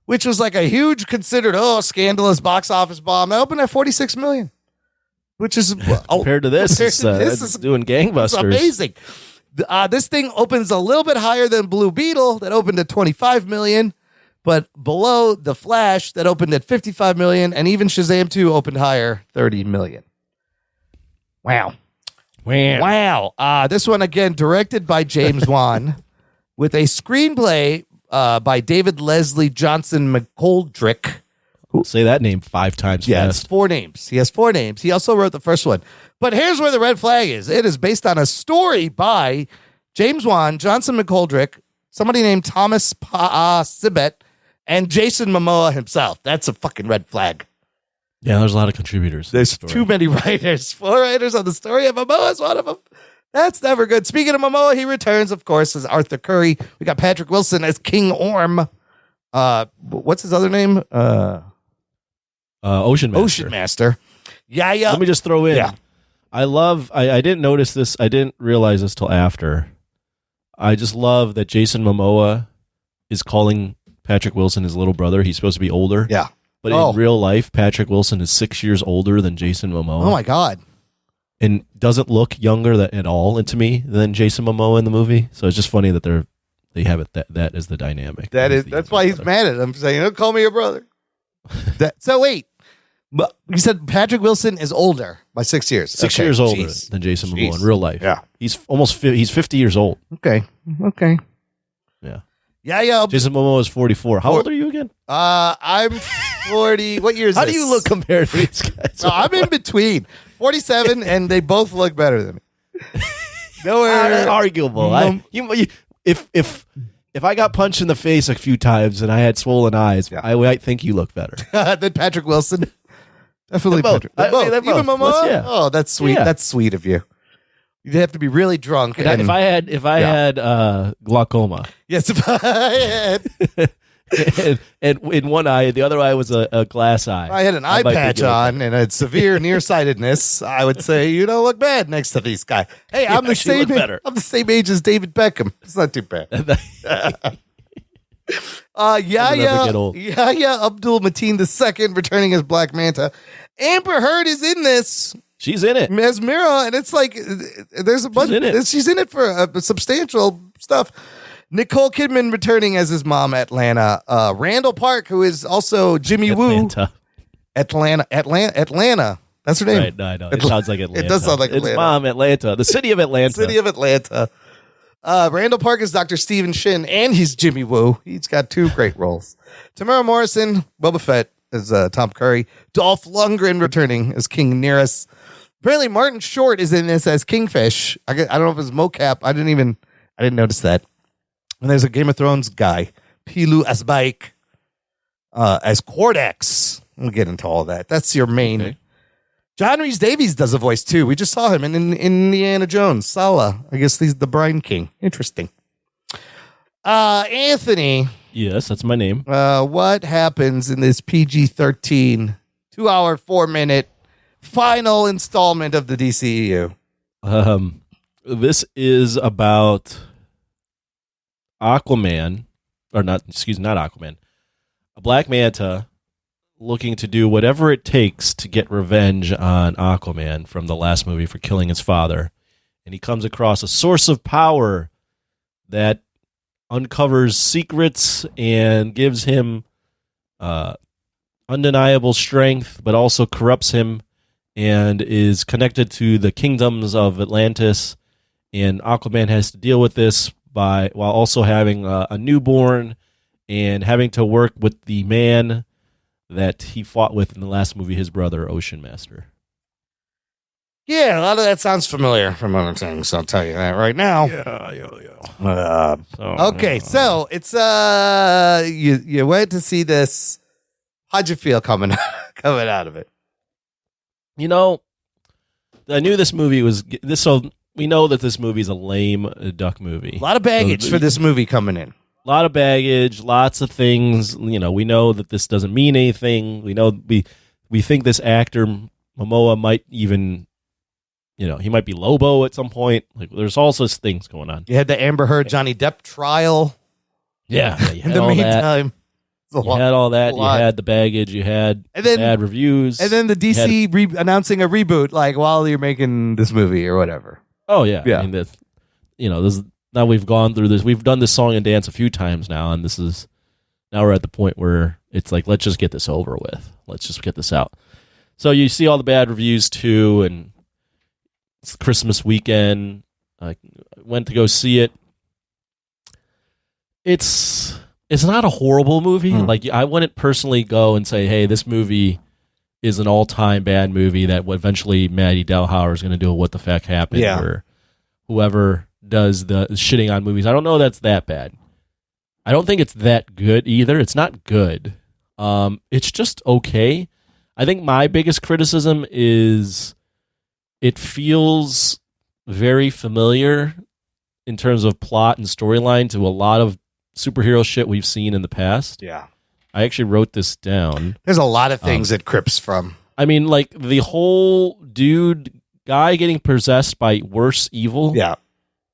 which was like a huge considered, scandalous box office bomb, they opened at 46 million. Which is compared to this, it's doing gangbusters. It's amazing. This thing opens a little bit higher than Blue Beetle that opened at 25 million, but below The Flash that opened at 55 million, and even Shazam 2 opened higher, 30 million. Wow. This one again directed by James Wan with a screenplay by David Leslie Johnson McGoldrick. Say that name 5 times fast. 4 names. He has 4 names. He also wrote the first one. But here's where the red flag is. It is based on a story by James Wan, Johnson McGoldrick, somebody named Thomas Sibet, and Jason Momoa himself. That's a fucking red flag. Yeah, there's a lot of contributors. There's too many writers. 4 writers on the story, and Momoa is one of them. That's never good. Speaking of Momoa, he returns, of course, as Arthur Curry. We got Patrick Wilson as King Orm. What's his other name? Ocean Master. Ocean Master. Yeah. Let me just throw in. Yeah. I didn't notice this. I didn't realize this till after. I just love that Jason Momoa is calling Patrick Wilson his little brother. He's supposed to be older. Yeah. But in real life, Patrick Wilson is 6 years older than Jason Momoa. Oh, my God. And doesn't look younger at all to me than Jason Momoa in the movie. So it's just funny that they have it that is the dynamic. That's why he's mad at him, saying, "Don't call me your brother." So wait. But you said Patrick Wilson is older by 6 years. 6 years older than Jason Momoa in real life. Yeah. He's he's 50 years old. Okay. Yeah. Yeah. Jason Momoa is 44. How old are you again? I'm 40. What year is How this? do you look compared to these guys? No, I'm in between. 47, and they both look better than me. Nowhere arguable. If I got punched in the face a few times and I had swollen eyes, I might think you look better than Patrick Wilson. Definitely both. Patrick. Both. They're Even both. Momoa? Yeah. Oh, that's sweet. Yeah. That's sweet of you. You'd have to be really drunk. If I had glaucoma, yes, if I had and in one eye, the other eye was a glass eye. If I had an eye might patch think it was- on and a severe nearsightedness, I would say you don't look bad next to these guys. Hey, I'm the actually same. look better. I'm the same age as David Beckham. It's not too bad. Yahya Abdul Mateen II returning as Black Manta. Amber Heard is in this. She's in it. As Mira, and it's like there's a bunch. She's in it for substantial stuff. Nicole Kidman returning as his mom, Atlanta. Randall Park, who is also Jimmy Woo. Atlanta. That's her name. Right, no, I know. It sounds like Atlanta. It does sound like it's Atlanta. Mom, Atlanta. The city of Atlanta. City of Atlanta. Randall Park is Dr. Stephen Shin, and he's Jimmy Woo. He's got two great roles. Tamara Morrison, Boba Fett as Tom Curry. Dolph Lundgren returning as King Nereus. Apparently, Martin Short is in this as Kingfish. I don't know if it's mocap. I didn't notice that. And there's a Game of Thrones guy, Pilu Asbaik, as Cordax. We'll get into all that. That's your main. Okay. John Rhys Davies does a voice too. We just saw him in Indiana Jones. Sala. I guess he's the Brine King. Interesting. Anthony. Yes, that's my name. What happens in this PG-13 2-hour 4-minute final installment of the DCEU? This is about Aquaman, not Aquaman. A Black Manta looking to do whatever it takes to get revenge on Aquaman from the last movie for killing his father. And he comes across a source of power that uncovers secrets and gives him undeniable strength, but also corrupts him and is connected to the kingdoms of Atlantis. And Aquaman has to deal with this while also having a newborn and having to work with the man that he fought with in the last movie, his brother, Ocean Master. Yeah, a lot of that sounds familiar from what I'm saying, so I'll tell you that right now. Yeah. So it's you went to see this. How'd you feel coming out of it? You know, I knew this movie was this, so we know that this movie is a lame duck movie. A lot of baggage for this movie coming in. A lot of baggage, lots of things. You know, we know that this doesn't mean anything. We know we think this actor Momoa might even, he might be Lobo at some point. Like, there's all sorts of things going on. You had the Amber Heard Johnny Depp trial. Yeah, you had in the all meantime, that. You had all that. You had the baggage. You had bad reviews. And then the DC announcing a reboot, like while you're making this movie or whatever. Oh yeah. I mean, this, now we've gone through this. We've done this song and dance a few times now, and now we're at the point where it's like, let's just get this over with. Let's just get this out. So you see all the bad reviews too, and it's Christmas weekend. I went to go see it. It's not a horrible movie. Like, I wouldn't personally go and say, hey, this movie is an all-time bad movie that eventually Maddie Delhauer is going to do a What the Fuck Happened, or whoever does the shitting on movies. I don't know that's that bad. I don't think it's that good either. It's not good. It's just okay. I think my biggest criticism is it feels very familiar in terms of plot and storyline to a lot of superhero shit we've seen in the past. Yeah. I actually wrote this down. There's a lot of things it crips from. I mean, like the whole guy getting possessed by worse evil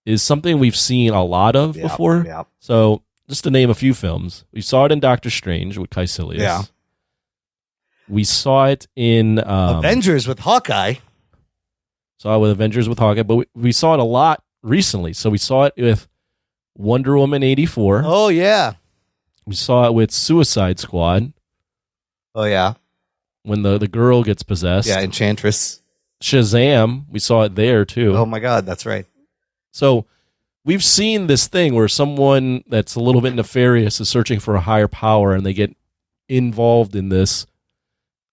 is something we've seen a lot of before. Yeah. So just to name a few films, we saw it in Doctor Strange with Caecilius. Yeah. We saw it in Avengers with Hawkeye. Saw it with Avengers with Hawkeye, but we saw it a lot recently. So we saw it with Wonder Woman 84. Oh, yeah. We saw it with Suicide Squad. Oh, yeah. When the girl gets possessed. Yeah, Enchantress. Shazam, we saw it there too. Oh, my God, that's right. So we've seen this thing where someone that's a little bit nefarious is searching for a higher power, and they get involved in this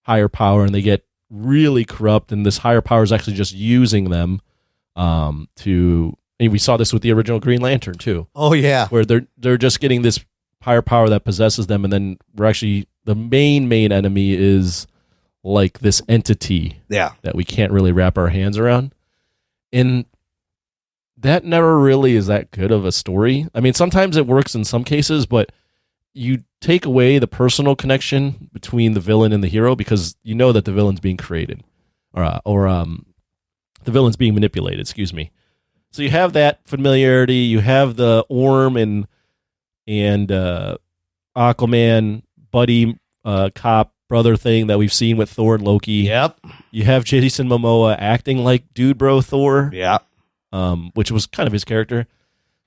higher power, and they get really corrupt, and this higher power is actually just using them and we saw this with the original Green Lantern too. Oh yeah, where they're just getting this higher power that possesses them, and then we're actually the main enemy is like this entity that we can't really wrap our hands around, and that never really is that good of a story. I mean, sometimes it works in some cases, but you take away the personal connection between the villain and the hero because you know that the villain's being created or the villain's being manipulated, excuse me. So you have that familiarity, you have the Orm and Aquaman buddy cop brother thing that we've seen with Thor and Loki. Yep. You have Jason Momoa acting like dude bro Thor. Yeah. Which was kind of his character.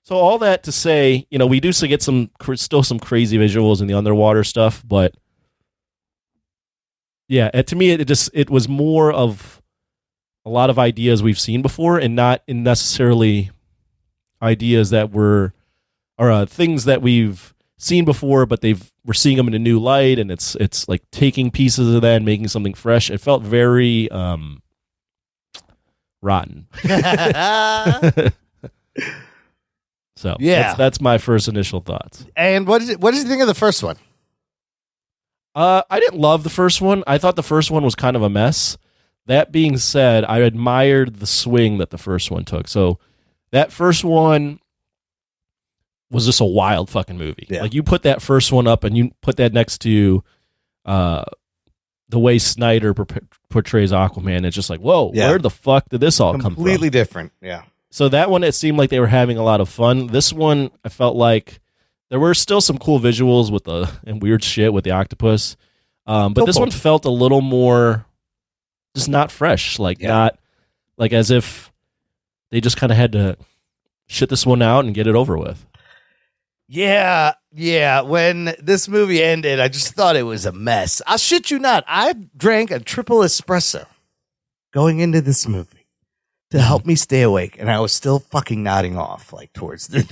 So all that to say, we do still get still some crazy visuals in the underwater stuff, but yeah, to me it was more of a lot of ideas we've seen before, and not necessarily ideas that were or things that we've seen before, but we're seeing them in a new light, and it's like taking pieces of that and making something fresh. It felt very rotten. So yeah, that's my first initial thoughts. And what did you think of the first one? I didn't love the first one. I thought the first one was kind of a mess. That being said, I admired the swing that the first one took. So that first one was just a wild fucking movie. Yeah. Like you put that first one up and you put that next to the way Snyder portrays Aquaman. It's just like, whoa, where the fuck did this all come from? Completely different. Yeah. So that one, it seemed like they were having a lot of fun. This one, I felt like there were still some cool visuals and weird shit with the octopus. But this one felt a little more just not fresh. Not like as if they just kind of had to shit this one out and get it over with. Yeah. When this movie ended, I just thought it was a mess. I'll shit you not. I drank a triple espresso going into this movie to help me stay awake, and I was still fucking nodding off like towards the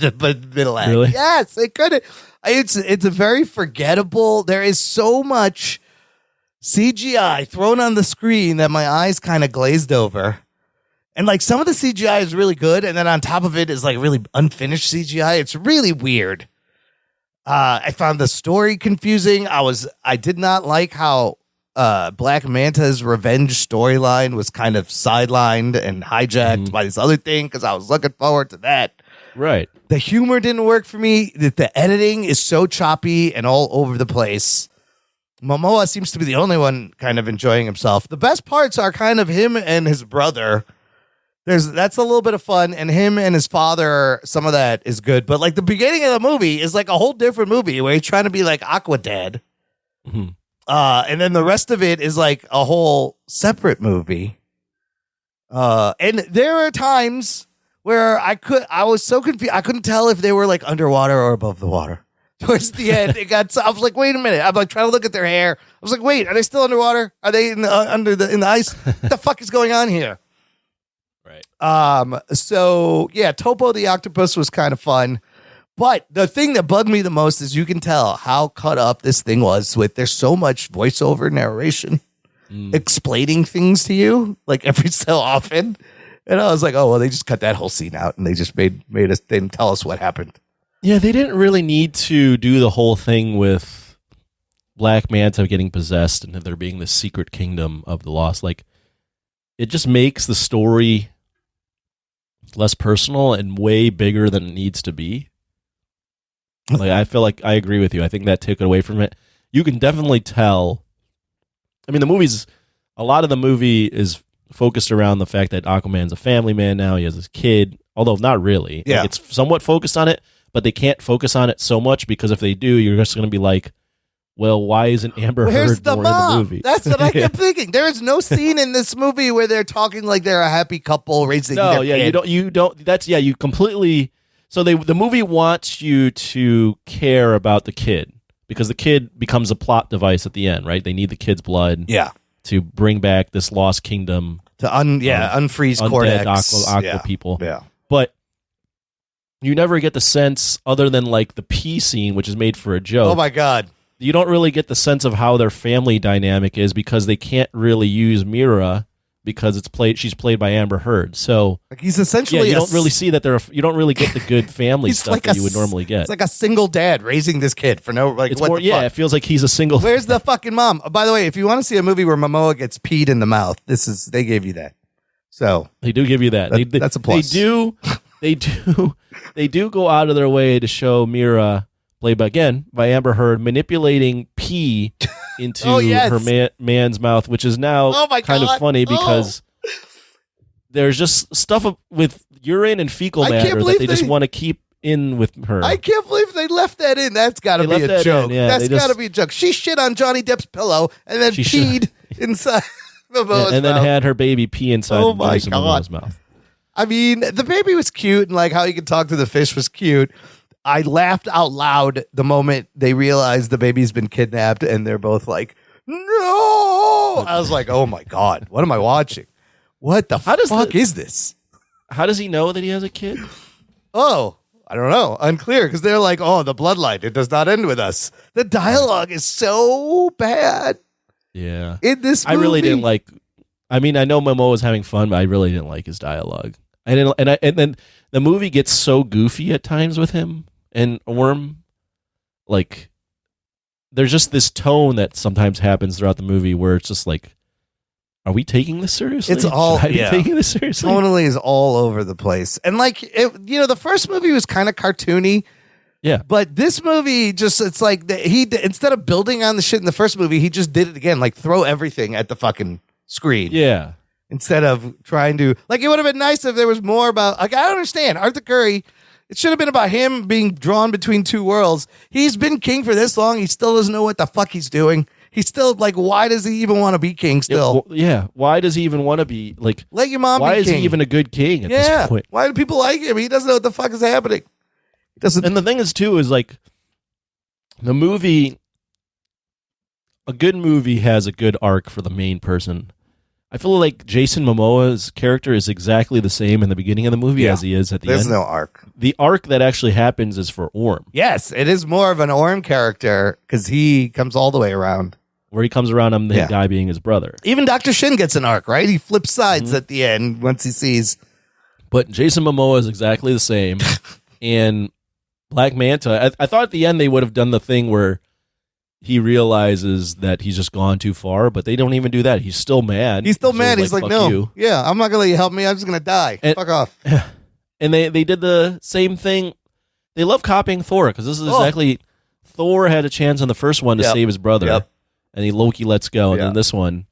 middle act. Really? Yes, it couldn't. It's a very forgettable. There is so much CGI thrown on the screen that my eyes kind of glazed over. And like some of the CGI is really good, and then on top of it is like really unfinished CGI. It's really weird. I found the story confusing. I did not like how Black Manta's revenge storyline was kind of sidelined and hijacked by this other thing because I was looking forward to that. Right. The humor didn't work for me. The editing is so choppy and all over the place. Momoa seems to be the only one kind of enjoying himself. The best parts are kind of him and his brother. That's a little bit of fun, and him and his father, some of that is good. But like the beginning of the movie is like a whole different movie where he's trying to be like Aqua Dad. Mm-hmm. And then the rest of it is like a whole separate movie. And there are times where I was so confused. I couldn't tell if they were like underwater or above the water. Towards the end, I was like, wait a minute. I'm like trying to look at their hair. I was like, wait, are they still underwater? Are they in the ice? What the fuck is going on here? Right. So yeah, Topo the octopus was kind of fun. But the thing that bugged me the most is you can tell how cut up this thing was with there's so much voiceover narration explaining things to you like every so often. And I was like, oh, well, they just cut that whole scene out and they just made us then tell us what happened. Yeah, they didn't really need to do the whole thing with Black Manta getting possessed and there being this secret kingdom of the lost. Like, it just makes the story less personal and way bigger than it needs to be. Like, I feel like I agree with you. I think that took it away from it. You can definitely tell. I mean, a lot of the movie is focused around the fact that Aquaman's a family man now. He has his kid, although not really. Yeah. Like, it's somewhat focused on it, but they can't focus on it so much because if they do, you're just going to be like, well, why isn't Amber Heard more in the movie? That's what I kept thinking. There is no scene in this movie where they're talking like they're a happy couple raising their kid. You don't. That's you completely. So the movie wants you to care about the kid because the kid becomes a plot device at the end, right? They need the kid's blood, to bring back this lost kingdom to unfreeze Cortex aqua people. Yeah, but you never get the sense, other than like the pee scene, which is made for a joke. Oh my god. You don't really get the sense of how their family dynamic is because they can't really use Mira because she's played by Amber Heard. So like he's essentially you don't really see that you don't really get the good family stuff like that you would normally get. It's like a single dad raising this kid for no like. It's what more, the fuck? it feels like he's a single. Where's the fucking mom? Oh, by the way, if you want to see a movie where Momoa gets peed in the mouth, they gave you that. So they do give you that. That's a plus. They do go out of their way to show Mira played by Amber Heard, manipulating pee into her man's mouth, which is now kind of funny because there's just stuff with urine and fecal matter that they just want to keep in with her. I can't believe they left that in. That's got to be a joke. Yeah, that's got to be a joke. She shit on Johnny Depp's pillow and then peed inside Momoa's and then mouth. had her baby pee inside Jason Momoa's mouth. I mean, the baby was cute, and like how he could talk to the fish was cute. I laughed out loud the moment they realized the baby's been kidnapped, and they're both like, "No!" I was like, "Oh my god, what am I watching? What the fuck is this?" How does he know that he has a kid? Oh, I don't know. Unclear, because they're like, "Oh, the bloodline, it does not end with us." The dialogue is so bad. Yeah, in this movie. I really didn't like. I mean, I know Momoa was having fun, but I really didn't like his dialogue. I didn't, and then the movie gets so goofy at times with him and Orm. Like, there's just this tone that sometimes happens throughout the movie where it's just like, are we taking this seriously? It's all taking this seriously. Tonally is all over the place, and like the first movie was kind of cartoony. Yeah, but this movie it's like he instead of building on the shit in the first movie, he just did it again, like throw everything at the fucking screen. Yeah. Instead of trying to, like, it would have been nice if there was more about, like, I don't understand. Arthur Curry, it should have been about him being drawn between two worlds. He's been king for this long. He still doesn't know what the fuck he's doing. He's still, like, why does he even want to be king still? Yeah. Why does he even want to be, like, let your mom be king. Why is he even a good king at this point? Why do people like him? He doesn't know what the fuck is happening. He doesn't. And the thing is, too, is, like, the movie, a good movie has a good arc for the main person. I feel like Jason Momoa's character is exactly the same in the beginning of the movie as he is at the end. There's no arc. The arc that actually happens is for Orm. Yes, it is more of an Orm character because he comes all the way around. Where he comes around on the guy being his brother. Even Dr. Shin gets an arc, right? He flips sides at the end once he sees. But Jason Momoa is exactly the same. And Black Manta, I thought at the end they would have done the thing where he realizes that he's just gone too far, but they don't even do that. He's still mad. He's still mad. He's like, fuck no, you. Yeah, I'm not going to let you help me. I'm just going to die. Fuck off. And they did the same thing. They love copying Thor because this is exactly Thor had a chance in the first one to save his brother, and Loki lets go, and then this one,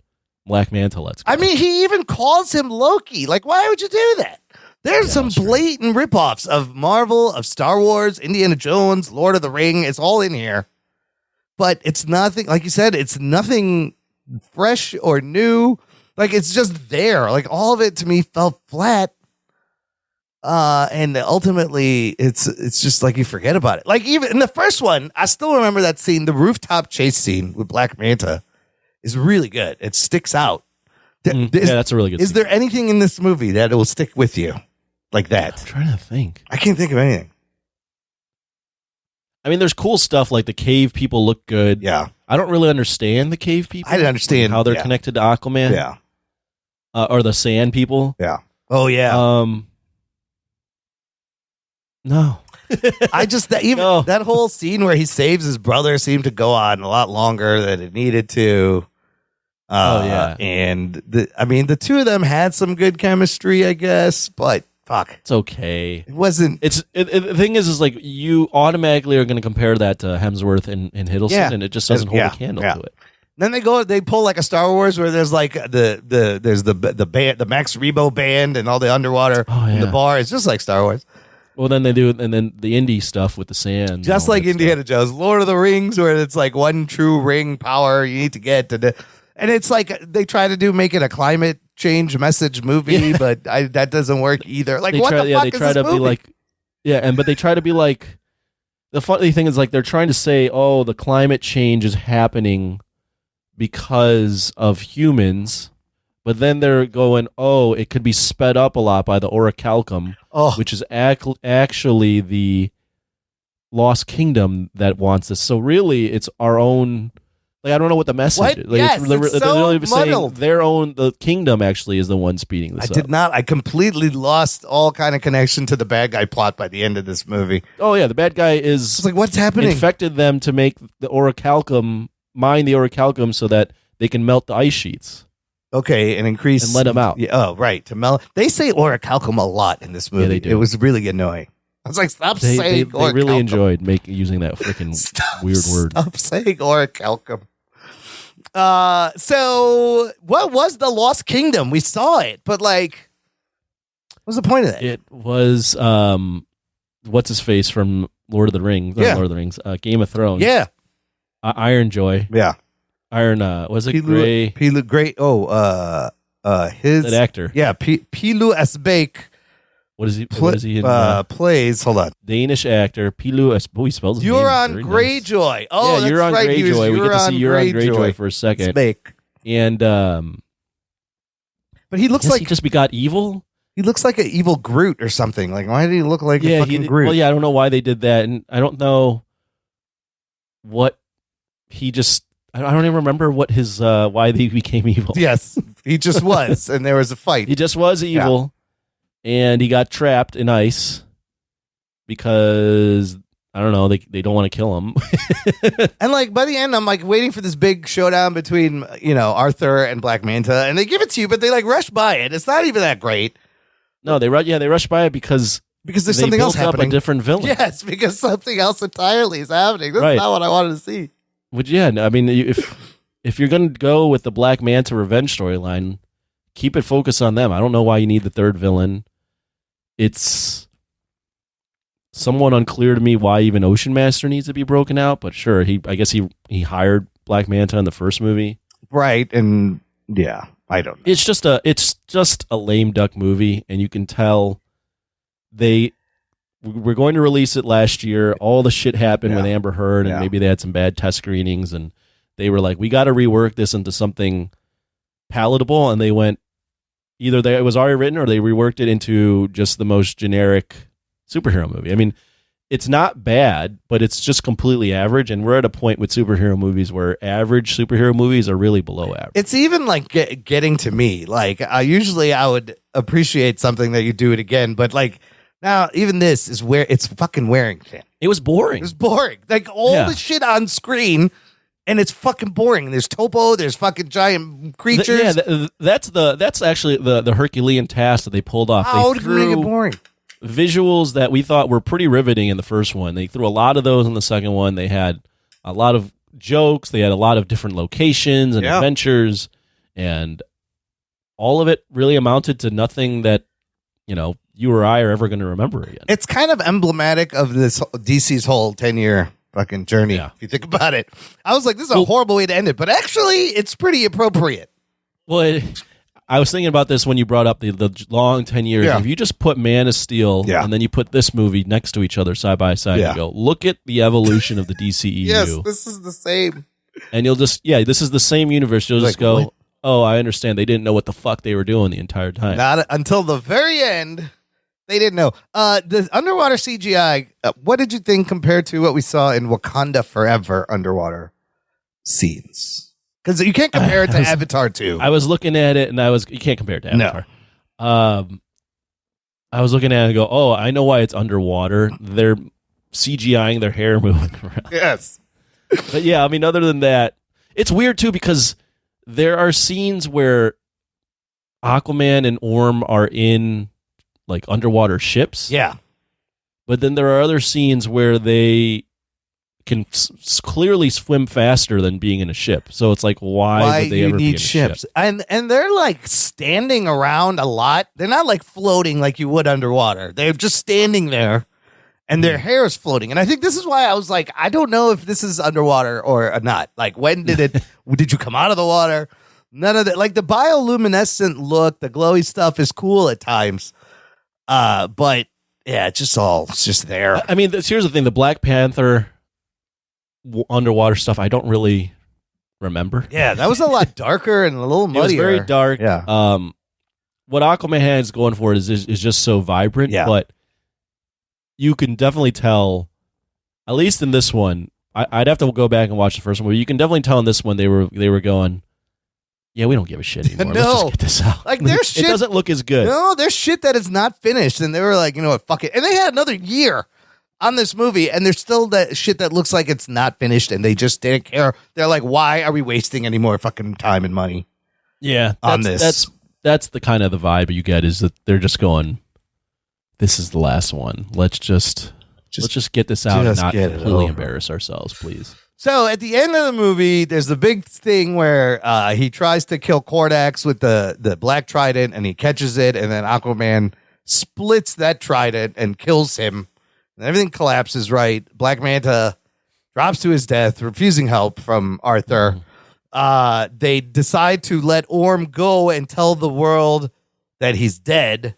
Black Manta lets go. I mean, he even calls him Loki. Like, why would you do that? There's some blatant ripoffs of Marvel, of Star Wars, Indiana Jones, Lord of the Ring. It's all in here. But it's nothing, like you said, it's nothing fresh or new. Like, it's just there. Like, all of it to me felt flat. And ultimately, it's just like you forget about it. Like, even in the first one, I still remember that scene, the rooftop chase scene with Black Manta is really good. It sticks out. Yeah, that's a really good scene. Is there anything in this movie that will stick with you like that? I'm trying to think. I can't think of anything. I mean, there's cool stuff like the cave people look good. Yeah. I don't really understand the cave people. I didn't understand how they're connected to Aquaman. Yeah. Or the sand people. Yeah. Oh, yeah. No. I just, that whole scene where he saves his brother seemed to go on a lot longer than it needed to. And the two of them had some good chemistry, I guess, but fuck. It's okay. It wasn't. The thing is like you automatically are going to compare that to Hemsworth and Hiddleston, and it just doesn't hold a candle to it. Then they pull like a Star Wars where there's like the band, the Max Rebo band, and all the underwater in the bar. It's just like Star Wars. Well, then they do, and then the indie stuff with the sand, just like Indiana Jones, Lord of the Rings, where it's like one true ring power you need to get to. And it's like they try to make it a climate change message movie, but that doesn't work either. Like, what the fuck is this movie? Be like, but they try to be like, the funny thing is like they're trying to say, oh, the climate change is happening because of humans, but then they're going, oh, it could be sped up a lot by the orichalcum, which is actually the Lost Kingdom that wants this. So really, it's our own. Like, I don't know what the message is. Like, yes, they're so really saying the kingdom actually is the one speeding this up. I completely lost all kind of connection to the bad guy plot by the end of this movie. Oh yeah, the bad guy is like, what's happening? Infected them to make the mine the orichalcum so that they can melt the ice sheets. Okay, and increase and let them out. Yeah, oh, right, to melt. They say orichalcum a lot in this movie. Yeah, they do. It was really annoying. I was like, stop They saying really orichalcum. enjoyed using that freaking weird word. Stop saying orichalcum. So what was the Lost Kingdom? We saw it, but like, what's the point of that? It was what's his face from Lord of the Rings? Yeah. Lord of the Rings, Game of Thrones. Yeah, Iron Joy. yeah. Iron. Was it Gray? Pilu Gray. Oh, his That actor. Yeah, Pilu Asbæk. What is he? What is he in? Plays. Hold on. Danish actor Pilu Asbæk. He spells his name Euron very nice. Greyjoy. Oh, yeah, that's Euron right. He was Greyjoy. We get to see Euron Greyjoy Greyjoy for a second. Asbæk. And But he looks I guess like he just got evil. he looks like an evil Groot or something. Like, why did he look like a fucking Groot? Well, yeah, I don't know why they did that, and I don't know what he just. I don't even remember what his why they became evil. Yes, he just was, and there was a fight. He just was evil, and he got trapped in ice because I don't know. They don't want to kill him. And like by the end, I'm like waiting for this big showdown between Arthur and Black Manta, and they give it to you, but they like rush by it. It's not even that great No, they rushed by it because there's they something else built up happening. a different villain. Yes, because something else entirely is happening. That's Right. not what I wanted to see. Which no, I mean, if you're going to go with the Black Manta revenge storyline, keep it focused on them. I don't know why you need the third villain. It's somewhat unclear to me why even Ocean Master needs to be broken out, but sure, I guess he hired Black Manta in the first movie. Right, and yeah, I don't know. It's just a lame duck movie, and you can tell we're going to release it last year. All the shit happened with Amber Heard, and maybe they had some bad test screenings, and they were like, we got to rework this into something palatable, and they went either it was already written or they reworked it into just the most generic superhero movie. I mean, it's not bad, but it's just completely average, and we're at a point with superhero movies where average superhero movies are really below average. It's even like getting to me. Like usually I would appreciate something that you do it again, but like now even this is where it's fucking wearing thin. It was boring. It was boring. Like all the shit on screen, and it's fucking boring. There's Topo. There's fucking giant creatures. That's actually the Herculean task that they pulled off. How They did we make it threw boring? visuals that we thought were pretty riveting in the first one. They threw a lot of those in the second one. They had a lot of jokes. They had a lot of different locations and adventures, and all of it really amounted to nothing that you or I are ever going to remember again. It's kind of emblematic of this DC's whole 10-year fucking journey. If you think about it, I was like, this is a horrible way to end it, but actually, it's pretty appropriate. Well, I was thinking about this when you brought up the long 10 years. Yeah. If you just put Man of Steel and then you put this movie next to each other side by side and go, look at the evolution of the DCEU. Yes, this is the same. And you'll just, this is the same universe. You'll just go, oh, I understand. They didn't know what the fuck they were doing the entire time. Not until the very end. They didn't know. The underwater CGI, what did you think compared to what we saw in Wakanda Forever underwater scenes? Because you can't compare it to Avatar 2. I was looking at it, and you can't compare it to Avatar. No. I was looking at it and go, oh, I know why it's underwater. They're CGIing their hair moving around. Yes. But yeah, I mean, other than that, it's weird too because there are scenes where Aquaman and Orm are in like underwater ships. Yeah. But then there are other scenes where they can clearly swim faster than being in a ship. So it's like, why would they ever be in a ships? ship? And they're like standing around a lot. They're not like floating like you would underwater. They're just standing there and their hair is floating. And I think this is why I was like, I don't know if this is underwater or not. Like, when did you come out of the water? None of that. Like the bioluminescent look, the glowy stuff is cool at times. But yeah, it's just there. I mean, here's the thing: the Black Panther underwater stuff, I don't really remember. Yeah, that was a lot darker and a little muddier. It was very dark. Yeah. What Aquaman has going for it is just so vibrant. Yeah. But you can definitely tell, at least in this one, I'd have to go back and watch the first one. But you can definitely tell in this one they were going, yeah, we don't give a shit anymore. No. Let's just get this out. Like there's shit. It doesn't look as good. No, there's shit that is not finished, and they were like, you know what, fuck it. And they had another year on this movie, and there's still that shit that looks like it's not finished, and they just didn't care. They're like, why are we wasting any more fucking time and money? Yeah, on this. That's the kind of the vibe you get is that they're just going, this is the last one. Let's just get this out and just not get it completely over. embarrass ourselves, please. So at the end of the movie, there's the big thing where he tries to kill Kordax with the black trident, and he catches it, and then Aquaman splits that trident and kills him. And everything collapses, right? Black Manta drops to his death, refusing help from Arthur. They decide to let Orm go and tell the world that he's dead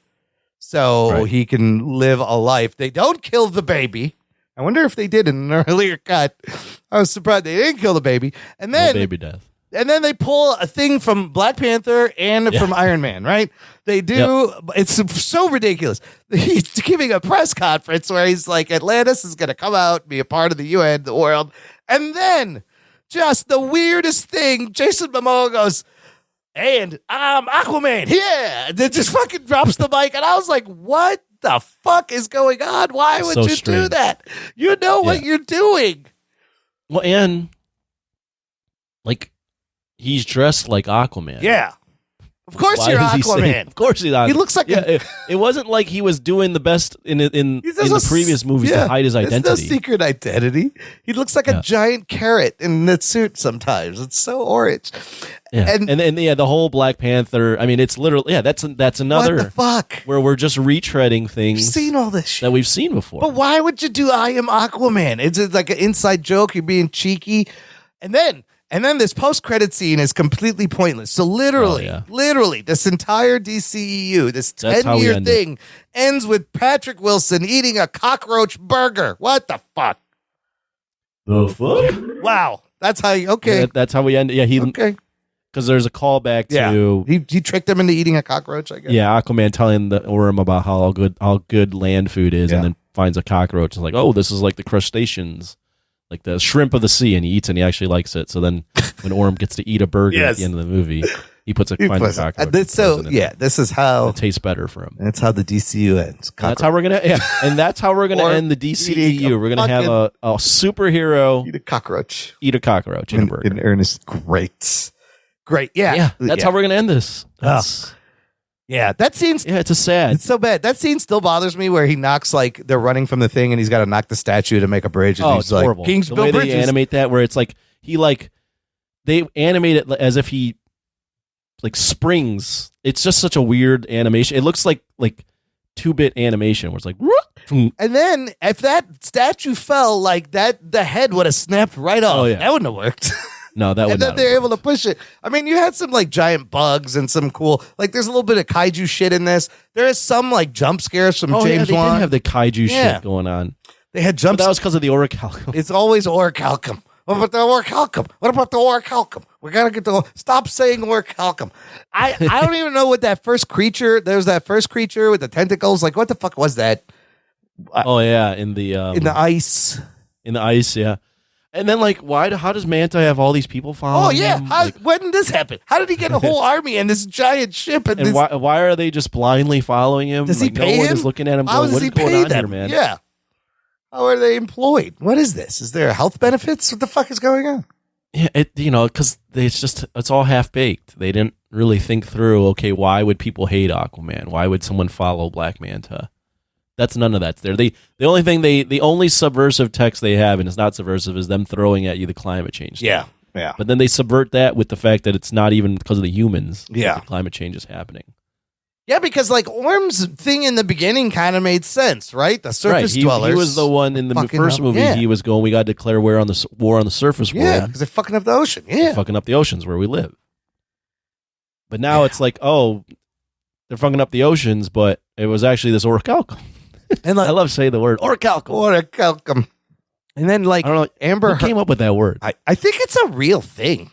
so he can live a life. They don't kill the baby. I wonder if they did in an earlier cut. I was surprised they didn't kill the baby. And then No baby death. And then they pull a thing from Black Panther and from Iron Man, right? They do. It's so ridiculous. He's giving a press conference where he's like, Atlantis is going to come out, be a part of the UN, the world. And then just the weirdest thing, Jason Momoa goes, and I'm Aquaman. Yeah. It just fucking drops the mic. And I was like, what the fuck is going on? Why would So you do strange. that? You know what you're doing. Well, and like he's dressed like Aquaman. Yeah. Of course Why you're does he say- Aquaman. Of course he's Aquaman. He looks like it wasn't like he was doing the best in He the does previous movies to hide his There's identity. no secret identity. He looks like a giant carrot in that suit sometimes. It's so orange. Yeah. And then the whole Black Panther. I mean, it's literally that's another What the fuck? where we're just retreading things You've seen all this shit. that we've seen before. But why would you do I am Aquaman? It's like an inside joke. You're being cheeky. And then this post-credit scene is completely pointless. So literally, this entire DCEU, this That's how we 10-year end it. thing ends with Patrick Wilson eating a cockroach burger. What the fuck? The fuck? Wow. That's how you, okay. That's how we end it. Yeah, he Okay. because there's a callback Yeah. to He tricked him into eating a cockroach, I guess. Aquaman telling the Orm about how good land food is, and then finds a cockroach and is like, oh, this is like the crustaceans, like the shrimp of the sea, and he eats it and he actually likes it. So then when Orm gets to eat a burger at the end of the movie, he puts a finds a cockroach. This is how it tastes better for him. That's how the DCU ends. And that's how we're gonna and that's how we're gonna Or end the DCEU. We're gonna have a superhero eat a cockroach. Eat a cockroach in a burger. In earnest, great. Yeah. That's how we're gonna end this. Yeah, that scene's it's a sad. It's so bad. That scene still bothers me where he knocks like they're running from the thing and he's got to knock the statue to make a bridge. And he's it's like, horrible. Kings The build way bridges. they animate that, where it's like they animate it as if he like springs. It's just such a weird animation. It looks like 2-bit animation where it's like. And then if that statue fell like that, the head would have snapped right off. Oh, yeah. That wouldn't have worked. No, that would and then not. they're able to push it. I mean, you had some like giant bugs and some cool, like there's a little bit of kaiju shit in this. There is some like jump scares from James they Wan. did have the kaiju shit going on. They had jump. But that was because of the orichalcum. It's always orichalcum. What about the orichalcum? What about the orichalcum? We gotta get the stop saying orichalcum. I don't even know what that first creature. There was that first creature with the tentacles. Like what the fuck was that? In the ice. In the ice, yeah. And then, like, how does Manta have all these people following him? When did this happen? How did he get a whole army and this giant ship? And this, why are they just blindly following him? Does he pay no one him? is looking at him How going, does what he is going pay on them? here, man? Yeah. How are they employed? What is this? Is there health benefits? What the fuck is going on? Yeah, because it's all half-baked. They didn't really think through, okay, why would people hate Aquaman? Why would someone follow Black Manta? That's none of that's there. The only subversive text they have, and it's not subversive, is them throwing at you the climate change. Yeah. But then they subvert that with the fact that it's not even because of the humans. Yeah. That the climate change is happening. Yeah, because like Orm's thing in the beginning kind of made sense, right? The surface dwellers. He was the one in the first movie. Yeah. He was going, we got to declare war on the surface world. Yeah, because they're fucking up the ocean. Yeah. They're fucking up the oceans where we live. But now it's like, oh, they're fucking up the oceans, but it was actually this orichalcum. And like, I love saying the word orichalcum. Orichalcum. And then like I don't know, Amber who came up with that word? I think it's a real thing.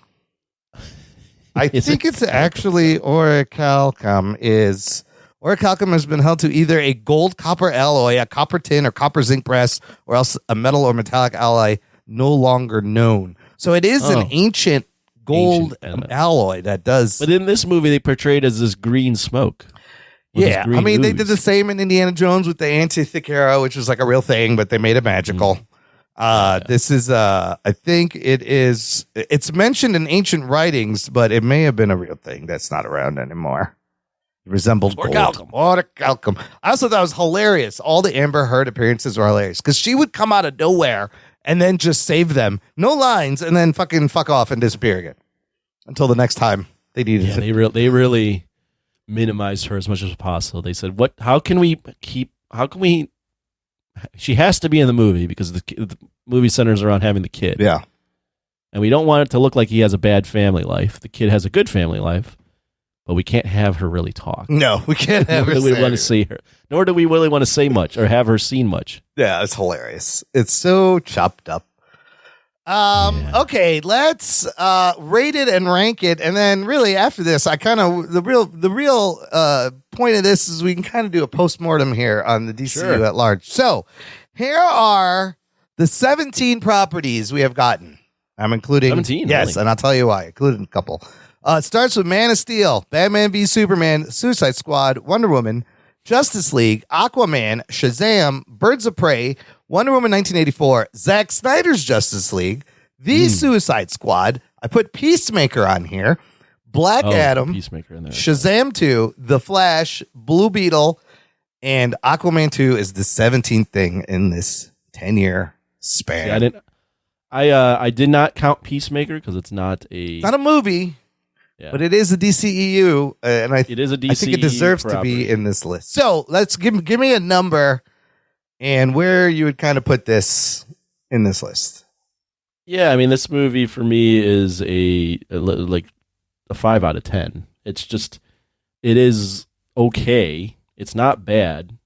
I think it's actually orichalcum has been held to either a gold copper alloy, a copper tin or copper zinc brass, or else a metal or metallic alloy no longer known. So it is an ancient gold alloy that does. But in this movie, they portrayed it as this green smoke. Yeah, I mean, they did the same in Indiana Jones with the Antithetic arrow, which was like a real thing, but they made it magical. This is, I think it's mentioned in ancient writings, but it may have been a real thing that's not around anymore. resembled gold. Orichalcum. I also thought it was hilarious. All the Amber Heard appearances were hilarious because she would come out of nowhere and then just save them. No lines, and then fucking fuck off and disappear again until the next time they needed it. They really minimized her as much as possible. They said, how can we she has to be in the movie because the movie centers around having the kid. Yeah. And we don't want it to look like he has a bad family life. The kid has a good family life, but we can't have her really talk. No, we can't have her Nor do we want to see her. Nor do we really want to say much or have her seen much. Yeah, it's hilarious. It's so chopped up. Okay, let's rate it and rank it, and then really after this, I kind of the real point of this is we can kind of do a post-mortem here on the DCU at large. So here are the 17 properties we have gotten. I'm including 17, yes, really? and I'll tell you why. I included a couple. It starts with Man of Steel, Batman v Superman, Suicide Squad, Wonder Woman, Justice League, Aquaman, Shazam, Birds of Prey, Wonder Woman 1984, Zack Snyder's Justice League, The Suicide Squad. I put Peacemaker on here, Black Adam, Peacemaker in there. Shazam 2, The Flash, Blue Beetle, and Aquaman 2 is the 17th thing in this 10-year span. See, I did not count Peacemaker because it's not a movie. Yeah. But it is a DCEU, and it is a DCEU I think it deserves to be in this list. So let's give me a number and where you would kind of put this in this list. Yeah, I mean, this movie for me is a 5 out of 10. It's just, it is okay. It's not bad.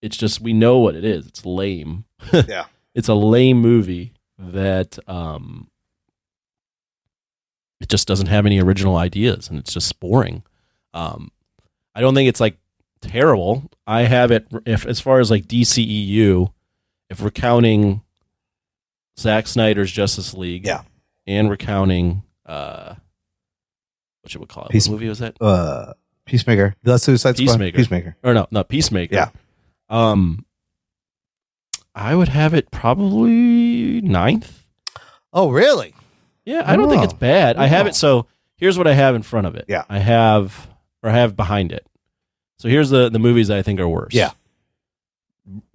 It's just, we know what it is. It's lame. Yeah. It's a lame movie that, it just doesn't have any original ideas, and it's just boring. I don't think it's like terrible. I have it as far as like DCEU, if we're counting Zack Snyder's Justice League, and we're counting what should we call it? What movie was that? Peacemaker, The Suicide Squad. Peacemaker, or no, Peacemaker. Yeah. I would have it probably 9th. Oh, really? Yeah, I don't think it's bad. I have it. So here's what I have in front of it. Yeah. I have behind it. So here's the movies that I think are worse. Yeah.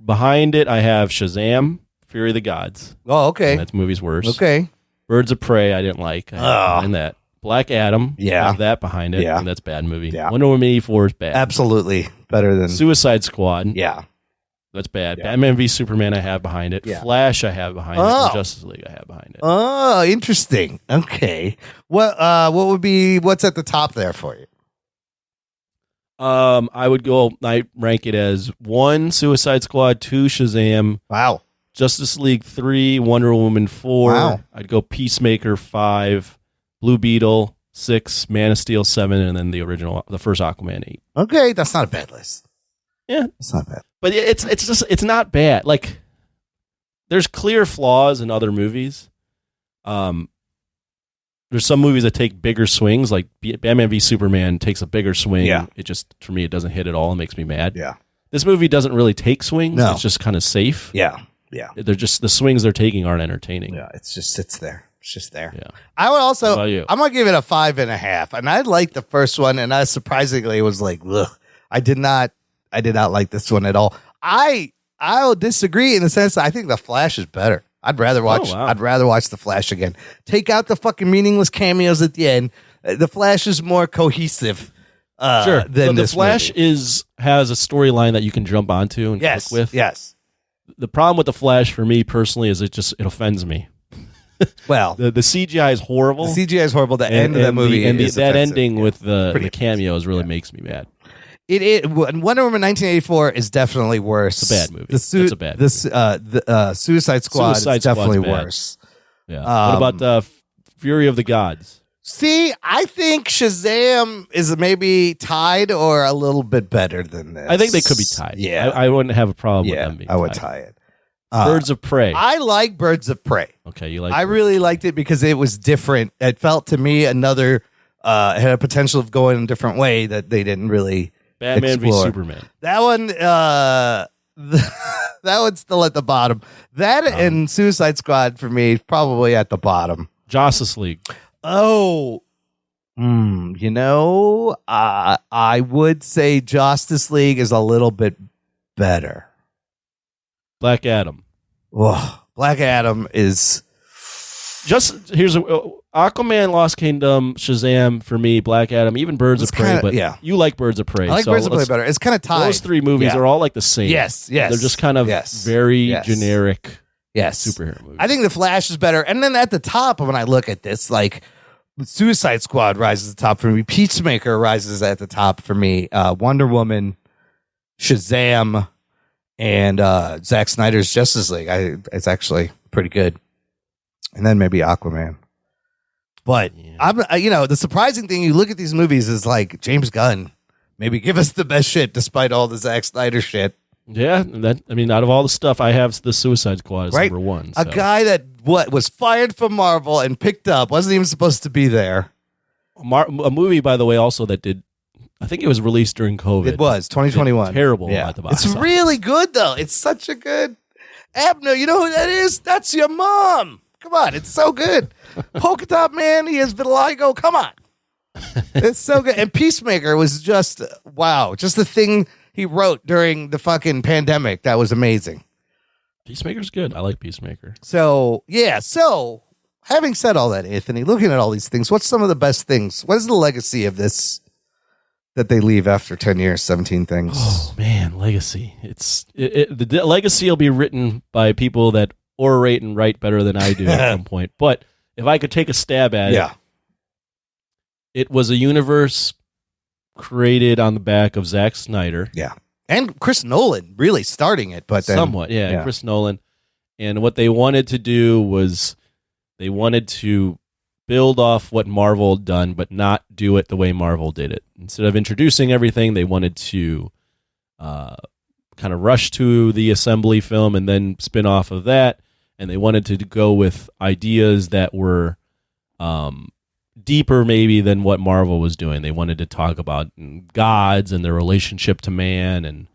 Behind it, I have Shazam, Fury of the Gods. Oh, okay. That movie's worse. Okay. Birds of Prey, I didn't like. I have behind that. Black Adam. Yeah. I have that behind it. Yeah. And that's a bad movie. Yeah. Wonder Woman 84 is bad. Absolutely better than Suicide Squad. Yeah. That's bad. Yeah. Batman v Superman, I have behind it. Yeah. Flash, I have behind it. And Justice League, I have behind it. Oh, interesting. Okay. What's at the top there for you? I rank it as 1 Suicide Squad, 2 Shazam. Wow. Justice League 3, Wonder Woman 4. Wow. I'd go Peacemaker 5, Blue Beetle 6, Man of Steel 7, and then the first Aquaman 8. Okay, that's not a bad list. Yeah, it's not bad. But it's not bad. Like, there's clear flaws in other movies. There's some movies that take bigger swings, like Batman v Superman takes a bigger swing. Yeah. It just, for me, it doesn't hit at all. It makes me mad. Yeah. This movie doesn't really take swings. No. It's just kind of safe. Yeah. Yeah. They're just, the swings they're taking aren't entertaining. Yeah. It just sits there. It's just there. Yeah. I would also, How about you? I'm going to give it a 5.5. And I liked the first one. And I surprisingly was like, ugh, I did not like this one at all. I'll disagree in the sense that I think The Flash is better. I'd rather watch The Flash again. Take out the fucking meaningless cameos at the end. The Flash is more cohesive. Sure. Than The this Flash movie. has a storyline that you can jump onto and Yes. click with. Yes. The problem with The Flash for me personally is it offends me. Well, the CGI is horrible. The CGI is horrible. The end of that movie is that offensive. ending with the Pretty cameos really makes me mad. Wonder Woman 1984 is definitely worse. It's a bad movie. It's a bad movie. The Suicide Squad is definitely bad. worse. Yeah. What about Fury of the Gods? See, I think Shazam is maybe tied or a little bit better than this. I think they could be tied. Yeah. I wouldn't have a problem with them being I would tied. tie it. Birds of Prey. I like Birds of Prey. Okay, you like I really liked it because it was different. It felt to me another had a potential of going a different way that they didn't really Batman explore. v Superman. That one that one's still at the bottom. That and Suicide Squad for me is probably at the bottom. Justice League. Oh. I would say Justice League is a little bit better. Black Adam. Whoa, Black Adam is Here's Aquaman, Lost Kingdom, Shazam for me, Black Adam, even Birds of Prey. But you like Birds of Prey. I like Birds of Prey better. It's kind of tied. Those three movies are all like the same. Yes. They're just kind of very generic superhero movies. I think The Flash is better. And then at the top, when I look at this, like Suicide Squad rises at the top for me. Peacemaker rises at the top for me. Wonder Woman, Shazam, and Zack Snyder's Justice League. It's actually pretty good. And then maybe Aquaman. But the surprising thing, you look at these movies, is like James Gunn maybe give us the best shit despite all the Zack Snyder shit. Yeah, out of all the stuff, I have the Suicide Squad as number one. A guy that was fired from Marvel and picked up, wasn't even supposed to be there. A movie, by the way, also that did. I think it was released during COVID. It was 2021. Terrible at the box It's office. really good though. It's such a good. Abner, you know who that is? That's your mom. Come on, it's so good. Polka Dot Man, he has vitiligo. Come on. It's so good. And Peacemaker was just, wow. Just the thing he wrote during the fucking pandemic. That was amazing. Peacemaker's good. I like Peacemaker. So, having said all that, Anthony, looking at all these things, what's some of the best things? What is the legacy of this that they leave after 10 years, 17 things? Oh, man, legacy. The legacy will be written by people that orate and write better than I do at some point. But if I could take a stab at it, it was a universe created on the back of Zack Snyder. Yeah. And Chris Nolan really starting it, but then somewhat, Chris Nolan. And what they wanted to do was they wanted to build off what Marvel had done, but not do it the way Marvel did it. Instead of introducing everything, they wanted to kind of rush to the assembly film and then spin off of that. And they wanted to go with ideas that were deeper maybe than what Marvel was doing. They wanted to talk about gods and their relationship to man and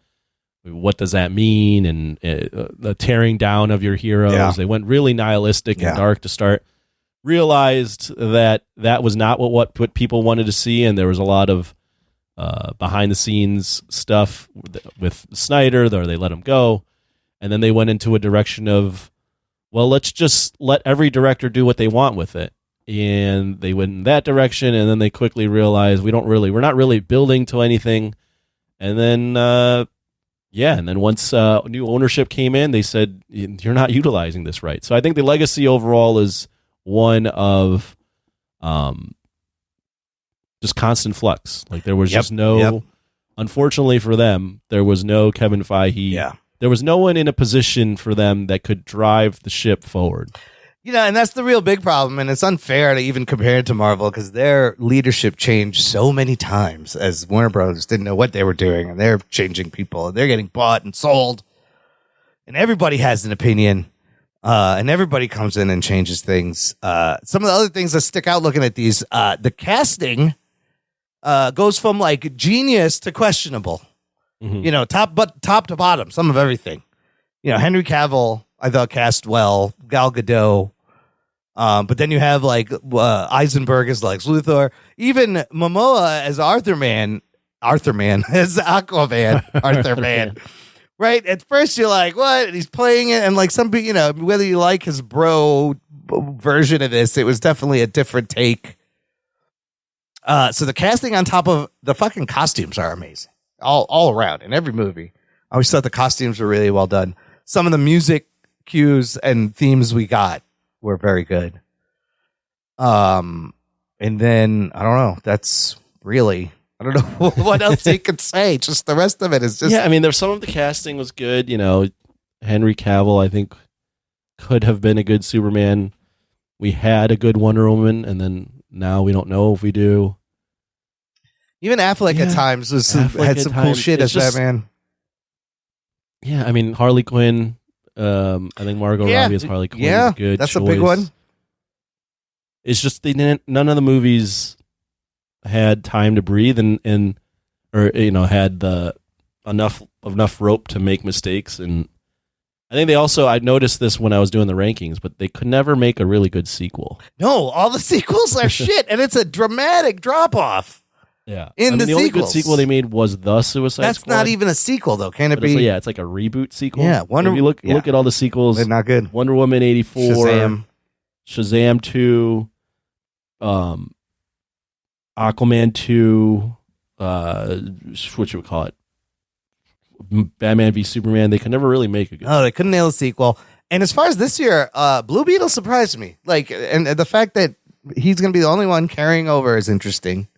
what does that mean and the tearing down of your heroes. Yeah. They went really nihilistic and dark to start. Realized that was not what people wanted to see, and there was a lot of behind-the-scenes stuff with Snyder, or they let him go. And then they went into a direction of, well, let's just let every director do what they want with it. And they went in that direction, and then they quickly realized we're not really building to anything. And then, and then once new ownership came in, they said, you're not utilizing this right. So I think the legacy overall is one of just constant flux. Like there was just unfortunately for them, there was no Kevin Feige. Yeah. There was no one in a position for them that could drive the ship forward. And that's the real big problem, and it's unfair to even compare it to Marvel because their leadership changed so many times as Warner Bros. Didn't know what they were doing, and they're changing people, and they're getting bought and sold, and everybody has an opinion, and everybody comes in and changes things. Some of the other things that stick out looking at these, the casting goes from like genius to questionable. Mm-hmm. Top to bottom, some of everything. Henry Cavill, I thought cast well. Gal Gadot, but then you have like Eisenberg as Lex Luthor, even Momoa as Arthur Man as Aquaman, Arthur Man. Right? At first you're like, what? And he's playing it, and like some people, whether you like his bro version of this, it was definitely a different take. So the casting on top of the fucking costumes are amazing. All around in every movie. I always thought the costumes were really well done. Some of the music cues and themes we got were very good. And then I don't know. That's really, I don't know what else you could say. Just the rest of it is just. Yeah, I mean, there's some of the casting was good. Henry Cavill, I think, could have been a good Superman. We had a good Wonder Woman, and then now we don't know if we do. Even Affleck at times had some cool shit as Batman. Yeah, I mean Harley Quinn. I think Margot Robbie as Harley Quinn is a good that's choice. A big one. It's just none of the movies had time to breathe and had the enough rope to make mistakes, and I think I noticed this when I was doing the rankings, but they could never make a really good sequel. No, all the sequels are shit, and it's a dramatic drop off. Yeah, the only good sequels. sequel they made was The Suicide That's Squad. not even a sequel, though. Can it But be? it's like a reboot sequel. Yeah, If you look at all the sequels. They're not good. Wonder Woman 84, Shazam. 2, Aquaman 2, what you would call it, Batman v Superman. They could never really make a good. Oh, they couldn't nail a sequel. And as far as this year, Blue Beetle surprised me. Like, and the fact that he's going to be the only one carrying over is interesting.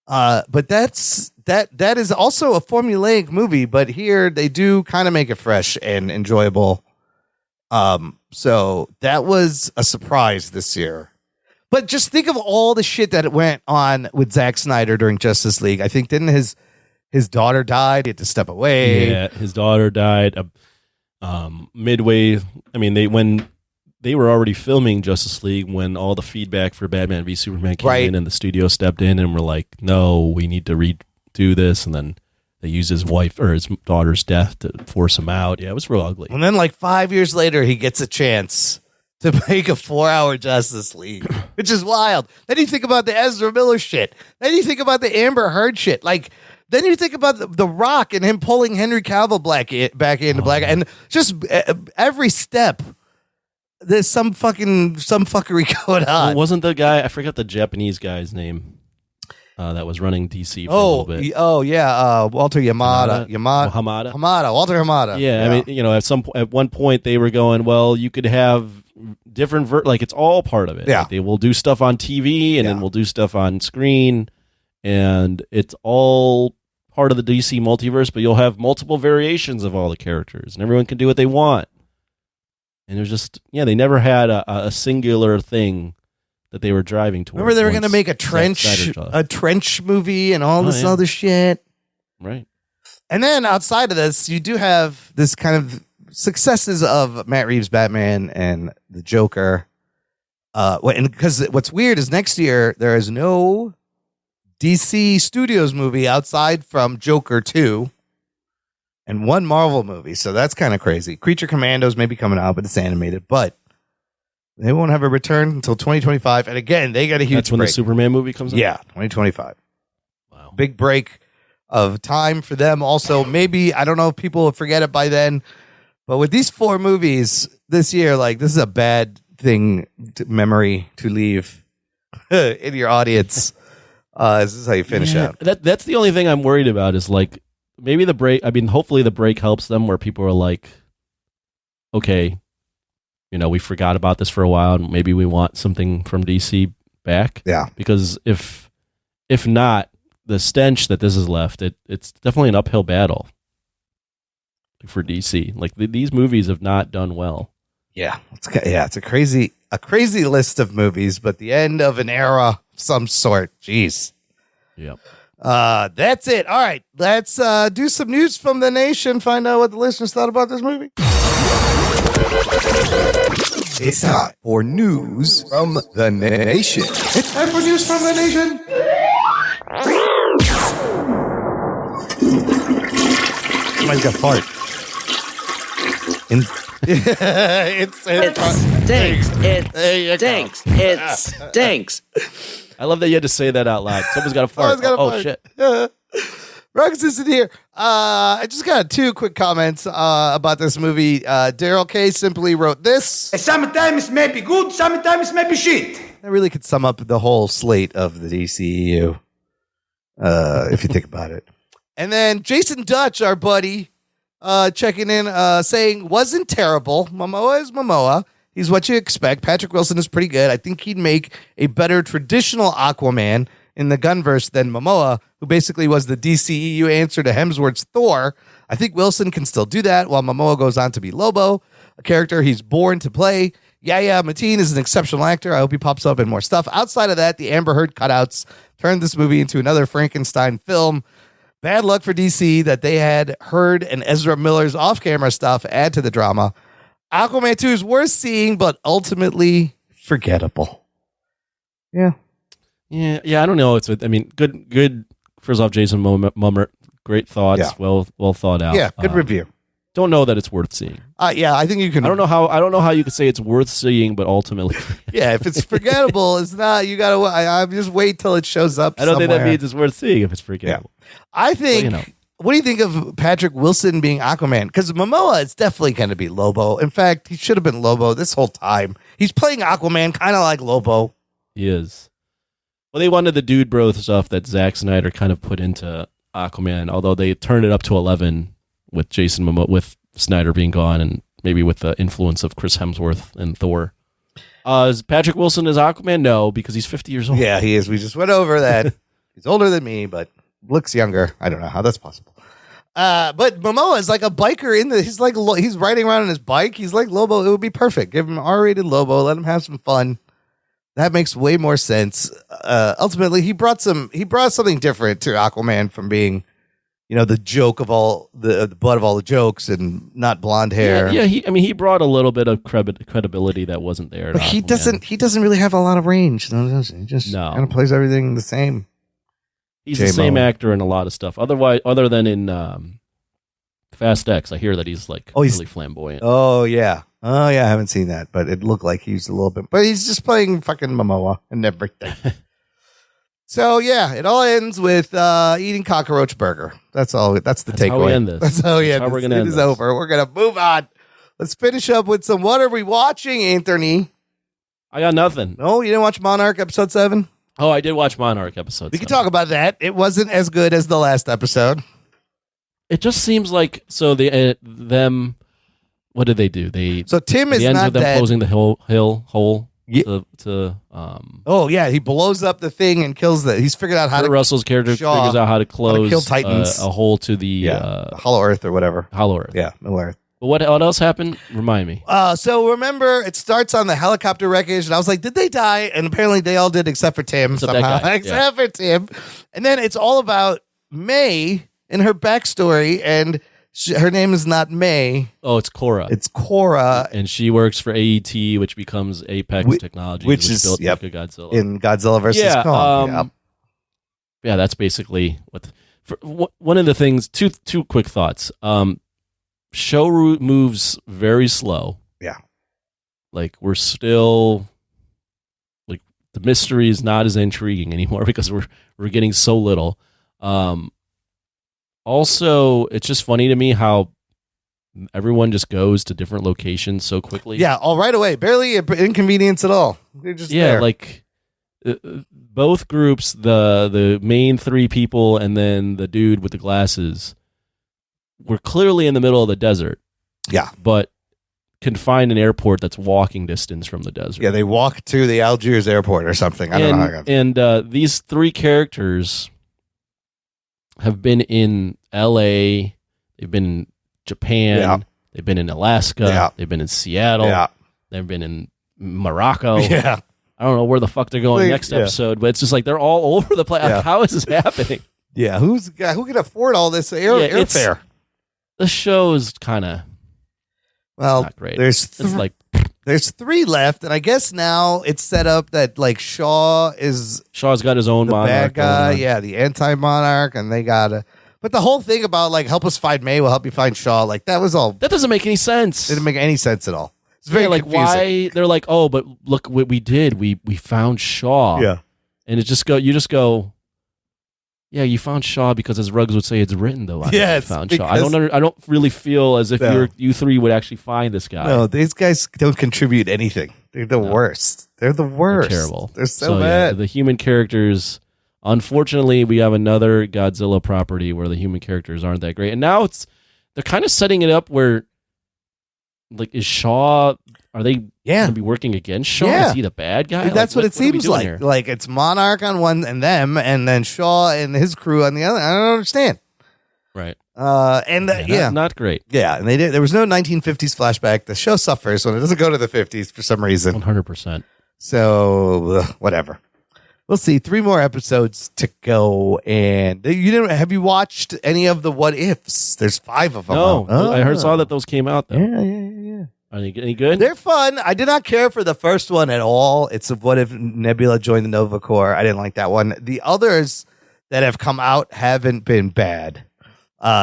But that is also a formulaic movie, but here they do kind of make it fresh and enjoyable. So that was a surprise this year. But just think of all the shit that went on with Zack Snyder during Justice League. I think didn't his daughter died. He had to step away. Yeah, his daughter died midway. I mean, when they were already filming Justice League when all the feedback for Batman v Superman came in, and the studio stepped in and were like, "No, we need to redo this." And then they used his wife or his daughter's death to force him out. Yeah, it was real ugly. And then, like 5 years later, he gets a chance to make a 4-hour Justice League, which is wild. Then you think about the Ezra Miller shit. Then you think about the Amber Heard shit. Like, then you think about the Rock and him pulling Henry Cavill back into black, and just every step. There's some fuckery going on. Well, wasn't the guy, I forgot the Japanese guy's name, that was running DC for a little bit. Walter Hamada. Walter Hamada. Yeah, I mean, at one point they were going, well, you could have different like it's all part of it. Yeah. Like they will do stuff on TV and then we'll do stuff on screen, and it's all part of the DC multiverse, but you'll have multiple variations of all the characters and everyone can do what they want. And it was just, they never had a singular thing that they were driving towards. Remember they were going to make a trench movie and all this other shit. Right. And then outside of this, you do have this kind of successes of Matt Reeves' Batman and the Joker. And because what's weird is next year there is no DC Studios movie outside from Joker 2. And one Marvel movie, so that's kind of crazy. Creature Commandos may be coming out, but it's animated. But they won't have a return until 2025. And again, they got a huge That's when break. the Superman movie comes out? Yeah, 2025. Wow. Big break of time for them. Also, maybe, I don't know if people will forget it by then, but with these 4 movies this year, like, this is a bad memory to leave in your audience. This is how you finish out. That's the only thing I'm worried about is, like, maybe the break, I mean, hopefully the break helps them where people are like, okay, we forgot about this for a while and maybe we want something from DC back. Yeah. Because if not, the stench that this has left, it's definitely an uphill battle for DC. Like these movies have not done well. Yeah. It's a crazy list of movies, but the end of an era of some sort. Jeez. Yep. That's it. All right, let's do some news from the nation. Find out what the listeners thought about this movie. It's time for news from the nation. It's time for news from the nation. Somebody's got fart. It stinks. I love that you had to say that out loud. Someone's got a fart. Fart. Shit. Rugs isn't here. I just got 2 quick comments about this movie. Daryl K simply wrote this. Sometimes it may be good, sometimes it may be shit. That really could sum up the whole slate of the DCEU, if you think about it. And then Jason Dutch, our buddy, checking in, saying, wasn't terrible. Momoa is Momoa. He's what you expect. Patrick Wilson is pretty good. I think he'd make a better traditional Aquaman in the Gunverse than Momoa, who basically was the DCEU answer to Hemsworth's Thor. I think Wilson can still do that, while Momoa goes on to be Lobo, a character he's born to play. Yahya Mateen is an exceptional actor. I hope he pops up in more stuff. Outside of that, the Amber Heard cutouts turned this movie into another Frankenstein film. Bad luck for DC that they had Heard and Ezra Miller's off-camera stuff add to the drama. Aquaman 2 is worth seeing, but ultimately forgettable. Yeah. Yeah. I don't know. Good. First off, Jason Mummer, great thoughts. Yeah. Well thought out. Yeah, good review. don't know that it's worth seeing. Yeah, I think you can. I don't know how you could say it's worth seeing, but ultimately, yeah, if it's forgettable, it's not. You gotta. I just wait till it shows up. I don't think that somewhere. means it's worth seeing if it's forgettable. Yeah. I think. Well, What do you think of Patrick Wilson being Aquaman? Because Momoa is definitely going to be Lobo. In fact, he should have been Lobo this whole time. He's playing Aquaman, kind of like Lobo. He is. Well, they wanted the dude bro stuff that Zack Snyder kind of put into Aquaman, although they turned it up to 11 with Jason Momoa, with Snyder being gone, and maybe with the influence of Chris Hemsworth and Thor. Is Patrick Wilson as Aquaman? No, because he's 50 years old. Yeah, he is. We just went over that. He's older than me, but looks younger. I don't know how that's possible. But Momoa is like a biker he's riding around on his bike. He's like Lobo. It would be perfect. Give him R-rated Lobo. Let him have some fun. That makes way more sense. Ultimately, he brought something different to Aquaman from being, the joke of all the butt of all the jokes and not blonde hair. Yeah. He brought a little bit of credibility that wasn't there. But he doesn't really have a lot of range. He just kind of plays everything the same. He's the same actor in a lot of stuff. Other than in Fast X, I hear that he's really flamboyant. Oh yeah, I haven't seen that, but it looked like he's a little bit. But he's just playing fucking Momoa and everything. So yeah, it all ends with eating cockroach burger. That's all. That's the takeaway. How we end this. That's how we end this. We're gonna It end is this. over. We're gonna move on. Let's finish up with some. What are we watching, Anthony? I got nothing. No, you didn't watch Monarch episode 7? Oh, I did watch Monarch episode. We can talk about that. It wasn't as good as the last episode. It just seems like them. What did they do? Tim is ends not with them dead. closing the hole. Yeah. Oh yeah, he blows up the thing and kills that. He's figured out how to. Russell's character figures out how to close kill Titans. a hole to the Hollow Earth or whatever. Hollow Earth. Yeah, Middle Earth. But what else happened? Remind me. So remember, it starts on the helicopter wreckage, and I was like, did they die? And apparently they all did, except for Tim Except that somehow. guy, Except for Tim. And then it's all about May and her backstory, and her name is not May. Oh, it's Cora. It's Cora. And she works for AET, which becomes Apex Technologies, which is built Mechagodzilla. In Godzilla versus Kong. Yeah, that's basically one of the things. Two quick thoughts. Show moves very slow. Yeah. We're still the mystery is not as intriguing anymore because we're getting so little. Also, it's just funny to me how everyone just goes to different locations so quickly. Yeah, all right away. Barely inconvenience at all. They're just there. Both groups, the main 3 people and then the dude with the glasses, were clearly in the middle of the desert. Yeah. But can find an airport that's walking distance from the desert. Yeah, they walk to the Algiers airport or something. I don't know how I got And these 3 characters have been in LA, they've been in Japan, they've been in Alaska, they've been in Seattle, they've been in Morocco. Yeah. I don't know where the fuck they're going next episode, but it's just they're all over the place. Yeah. How is this happening? Yeah, who can afford all this airfare? The show is kind of not great. There's 3 left, and I guess now it's set up that Shaw's got his own the Monarch bad guy, the anti-Monarch, and they gotta. But the whole thing about help us find May, we'll help you find Shaw, that was all. That doesn't make any sense. Didn't make any sense at all. It's very confusing. Why they're oh, but look what we did. We found Shaw. Yeah, and you just go. Yeah, you found Shaw because, as Ruggs would say, it's written though. Yes, found Shaw. I don't really feel as if you 3 would actually find this guy. No, these guys don't contribute anything. They're the worst. They're the worst. They're terrible. They're so bad. The human characters. Unfortunately, we have another Godzilla property where the human characters aren't that great, and now they're kind of setting it up where, is Shaw? Are they going to be working against Shaw? Yeah. Is he the bad guy? That's what it seems like. Here? It's Monarch on one and them, and then Shaw and his crew on the other. I don't understand. Right. Not great. Yeah, and there was no 1950s flashback. The show suffers when it doesn't go to the 50s for some reason. 100%. So whatever. We'll see. 3 more episodes to go, and have you watched any of the What Ifs? There's 5 of them. No, I saw that those came out though. Yeah. Are they any good? They're fun. I did not care for the first one at all. It's What If Nebula joined the Nova Corps. I didn't like that one. The others that have come out haven't been bad.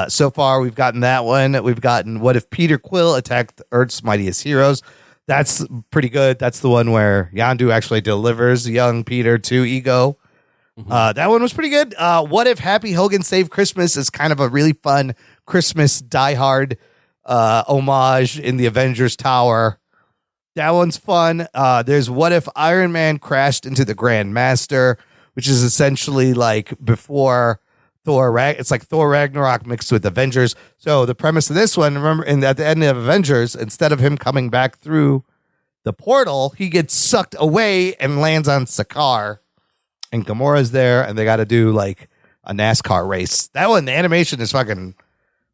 So far, we've gotten that one. We've gotten What If Peter Quill Attacked Earth's Mightiest Heroes. That's pretty good. That's the one where Yondu actually delivers young Peter to Ego. That one was pretty good. What If Happy Hogan Saved Christmas is kind of a really fun Christmas diehard homage in the Avengers Tower. That one's fun. There's What If Iron Man Crashed into the Grand Master, which is essentially like before Thor. It's like Thor Ragnarok mixed with Avengers. So the premise of this one, remember, at the end of Avengers, instead of him coming back through the portal, he gets sucked away and lands on Sakaar. And Gamora's there, and they got to do like a NASCAR race. That one, the animation is fucking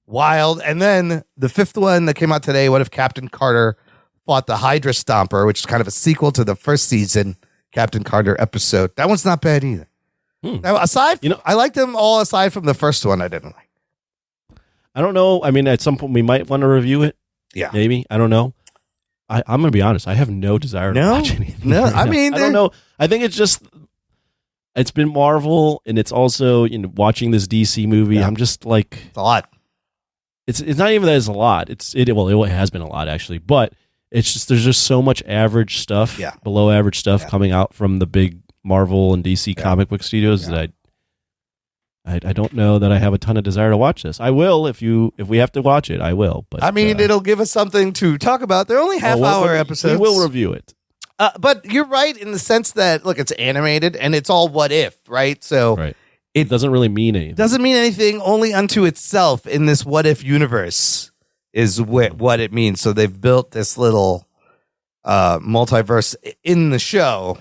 wild. And then the fifth one that came out today, What If Captain Carter fought the Hydra Stomper, which is kind of a sequel to the first season Captain Carter episode. That one's not bad either. Now, I like them all aside from the first one I didn't like. I don't know. I mean, at some point we might want to review it. Yeah. Maybe. I don't know. I'm going to be honest. I have no desire to watch anything. No, right I now. mean, I don't know. I think it's just, it's been Marvel, and it's also, watching this DC movie. Yeah. I'm just like, it's a lot. It's not even that it's a lot. It has been a lot actually, but it's just, there's just so much average stuff, below average stuff coming out from the big Marvel and DC comic book studios that I don't know that I have a ton of desire to watch this. I will if we have to watch it. I will. But I mean, it'll give us something to talk about. They're only half-hour episodes. We will review it. But you're right in the sense that, look, it's animated and it's all what if, right? So it doesn't really mean anything. Doesn't mean anything. Only unto itself in this what if universe is what it means. So they've built this little multiverse in the show.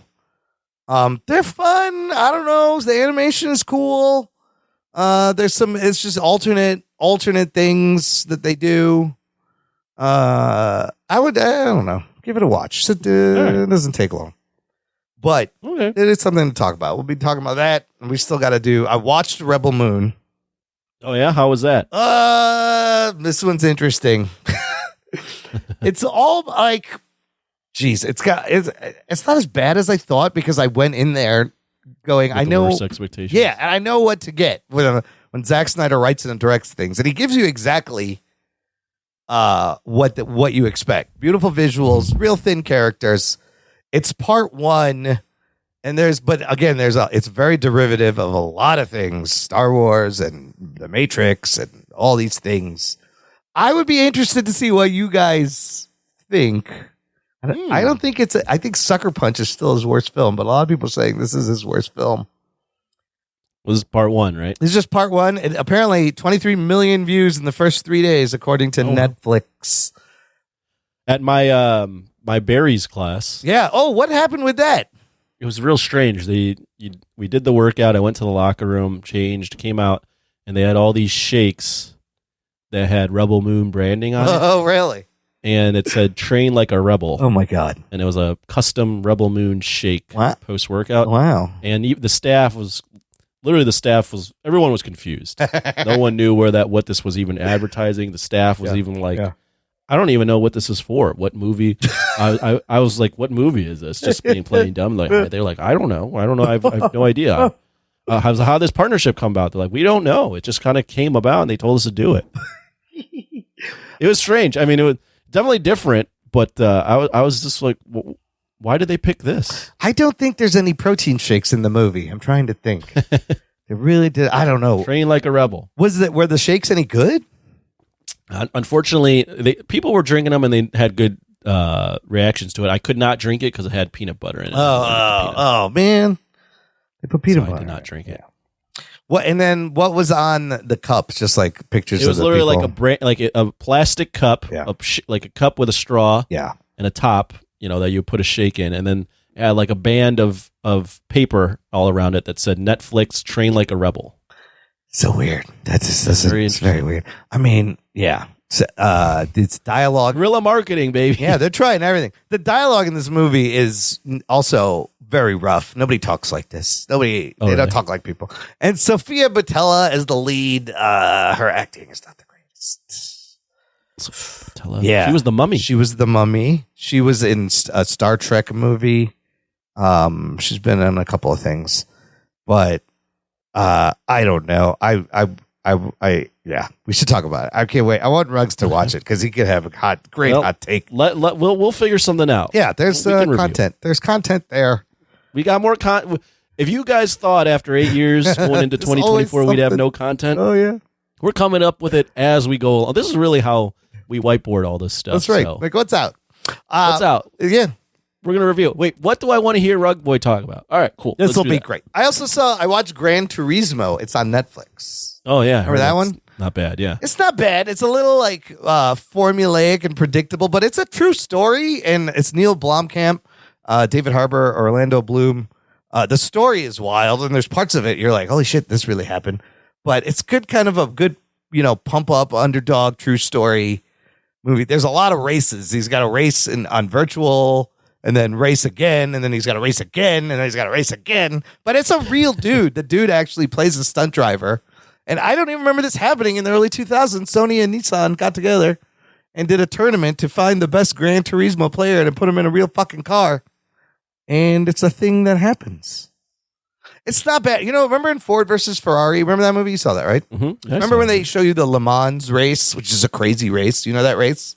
They're fun. I don't know. The animation is cool. There's some. It's just alternate things that they do. I don't know. Give it a watch. It doesn't take long, but it is something to talk about. We'll be talking about that, and we still got to do. I watched Rebel Moon. Oh yeah, how was that? This one's interesting. It's all like, geez, it's not as bad as I thought because I went in there going, I know expectations. Yeah, and I know what to get when Zack Snyder writes and directs things, and he gives you exactly what you expect. Beautiful visuals, real thin characters. It's part one, and it's very derivative of a lot of things, Star Wars and the Matrix and all these things. I would be interested to see what you guys think. I don't think I think Sucker Punch is still his worst film, but a lot of people are saying this is his worst film. This is part one, right? This is just part one. And apparently 23 million views in the first 3 days, according to Netflix. At my berries class. Yeah. Oh, what happened with that? It was real strange. We did the workout. I went to the locker room, changed, came out, and they had all these shakes that had Rebel Moon branding on it. Oh, really? And it said "Train like a rebel." Oh my god! And it was a custom Rebel Moon shake post workout. Wow! And the staff was everyone was confused. No one knew what this was even advertising. The staff was even like, I don't even know what this is for. What movie? I was like, what movie is this? Just being plain dumb. Like they're like, I don't know. I have no idea. How this partnership come about? They're like, we don't know. It just kind of came about, and they told us to do it. It was strange. I mean, it was definitely different, but I was just like, why did they pick this? I don't think there's any protein shakes in the movie. I'm trying to think. They really did. I don't know. Train like a rebel. Were the shakes any good? Unfortunately, people were drinking them and they had good reactions to it. I could not drink it because it had peanut butter in it. Oh man, they put peanut butter. I did not drink it. What? And then what was on the cups? Just like pictures. It was of literally people. like a plastic cup, like a cup with a straw, and a top. That you put a shake in, and then had like a band of paper all around it that said Netflix Train Like a Rebel. So weird. That's very weird. I mean, yeah. It's dialogue. Guerrilla marketing, baby. Yeah, they're trying everything. The dialogue in this movie is also very rough. Nobody talks like this. They don't talk like people. And Sophia Boutella is the lead. Her acting is not the greatest. Yeah, she was the mummy. She was the mummy. She was in a Star Trek movie. She's been in a couple of things, but I don't know. I Yeah, we should talk about it. I can't wait. I want Ruggs to watch it because he could have a great hot take. We'll figure something out. Yeah, there's content. There's content there. We got more content. If you guys thought after 8 years going into 2024 we'd have no content, we're coming up with it as we go along. This is really how we whiteboard all this stuff. That's right. So. Like, what's out? What's out? Yeah. We're going to review it. Wait, what do I want to hear Rug Boy talk about? All right, cool. This will be great. I watched Gran Turismo. It's on Netflix. Oh, yeah. Remember that one? Not bad, yeah. It's not bad. It's a little like formulaic and predictable, but it's a true story. And it's Neil Blomkamp, David Harbour, Orlando Bloom. The story is wild, and there's parts of it you're like, holy shit, this really happened. But it's good, kind of a good, pump up underdog true story movie. There's a lot of races. He's got a race on virtual, and then race again, and then he's got to race again, and then he's got to race again. But it's a real dude. The dude actually plays a stunt driver. And I don't even remember this happening in the early 2000s. Sony and Nissan got together and did a tournament to find the best Gran Turismo player and put him in a real fucking car. And it's a thing that happens. It's not bad. Remember in Ford versus Ferrari? Remember that movie? You saw that, right? Mm-hmm. Remember when they show you the Le Mans race, which is a crazy race? You know that race?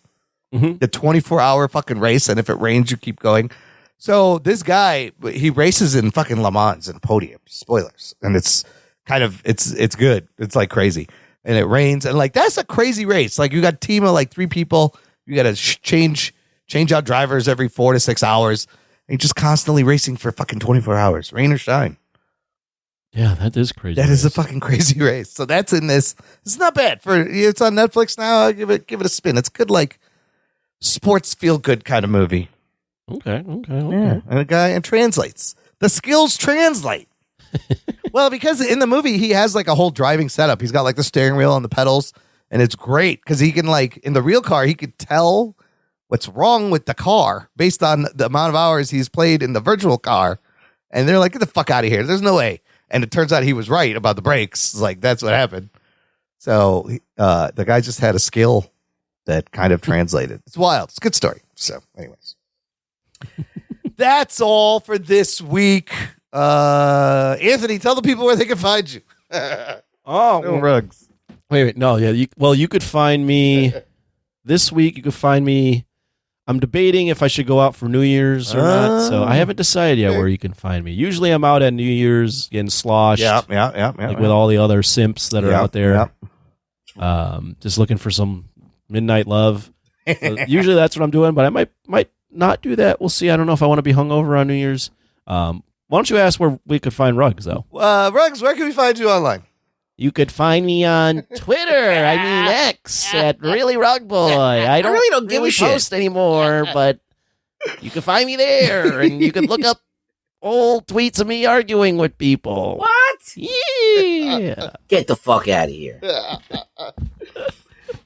Mm-hmm. The 24-hour fucking race, and if it rains, you keep going. So this guy, he races in fucking Le Mans and podiums. Spoilers. And it's kind of, it's good. It's like crazy. And it rains. And like, that's a crazy race. Like you got a team of like 3 people. You got to change out drivers every 4 to 6 hours. And you're just constantly racing for fucking 24 hours, rain or shine. Yeah, that is crazy. That is a fucking crazy race. So that's in this. It's not bad it's on Netflix now. I'll give it a spin. It's good, like sports feel good kind of movie. Okay. Yeah. And translates. The skills translate. Well, because in the movie he has like a whole driving setup. He's got like the steering wheel and the pedals, and it's great because he can like in the real car he could tell what's wrong with the car based on the amount of hours he's played in the virtual car. And they're like, get the fuck out of here. There's no way. And it turns out he was right about the brakes. Like, that's what happened. So the guy just had a skill that kind of translated. It's wild. It's a good story. So, anyways. That's all for this week. Anthony, tell the people where they can find you. No Rugs. Wait. No, yeah. You could find me this week. You could find me. I'm debating if I should go out for New Year's or not. So I haven't decided yet where you can find me. Usually I'm out at New Year's getting sloshed. Yeah. With all the other simps that are out there. Just looking for some midnight love. So usually that's what I'm doing, but I might not do that. We'll see. I don't know if I want to be hungover on New Year's. Why don't you ask where we could find Ruggs, though? Ruggs, where can we find you online? You could find me on Twitter. X at Really Rug Boy. I really don't give a post anymore, but you can find me there, and you can look up old tweets of me arguing with people. What? Yeah. Get the fuck out of here.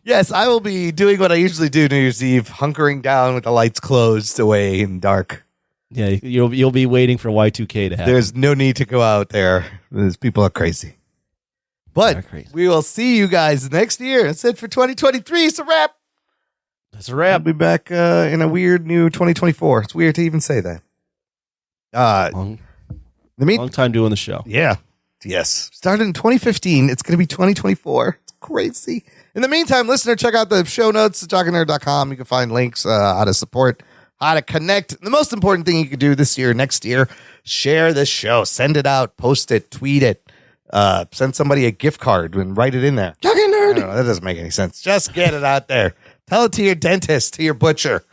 Yes, I will be doing what I usually do New Year's Eve, hunkering down with the lights closed away in dark. Yeah, you'll be waiting for Y2K to happen. There's no need to go out there. These people are crazy. But we will see you guys next year. That's it for 2023. It's a wrap. That's a wrap. I'll be back in a weird new 2024. It's weird to even say that. Long time doing the show. Yeah. Yes. Started in 2015. It's going to be 2024. It's crazy. In the meantime, listener, check out the show notes at jockandnerd.com. You can find links, how to support, how to connect. The most important thing you can do this year, next year, share this show. Send it out. Post it. Tweet it. Send somebody a gift card and write it in there. Jock and Nerd. I don't know, that doesn't make any sense. Just get it out there. Tell it to your dentist, to your butcher.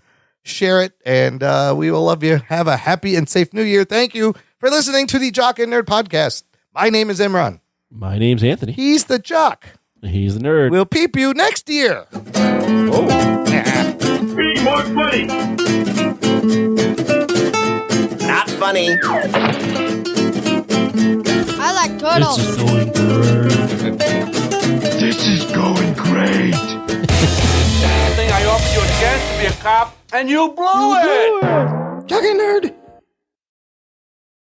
Share it, and we will love you. Have a happy and safe New Year. Thank you for listening to the Jock and Nerd podcast. My name is Imran. My name's Anthony. He's the Jock. He's the Nerd. We'll peep you next year. Be more funny. Not funny. I like turtles. This is going great. I think I offered you a chance to be a cop, and you blew it. Jock and Nerd.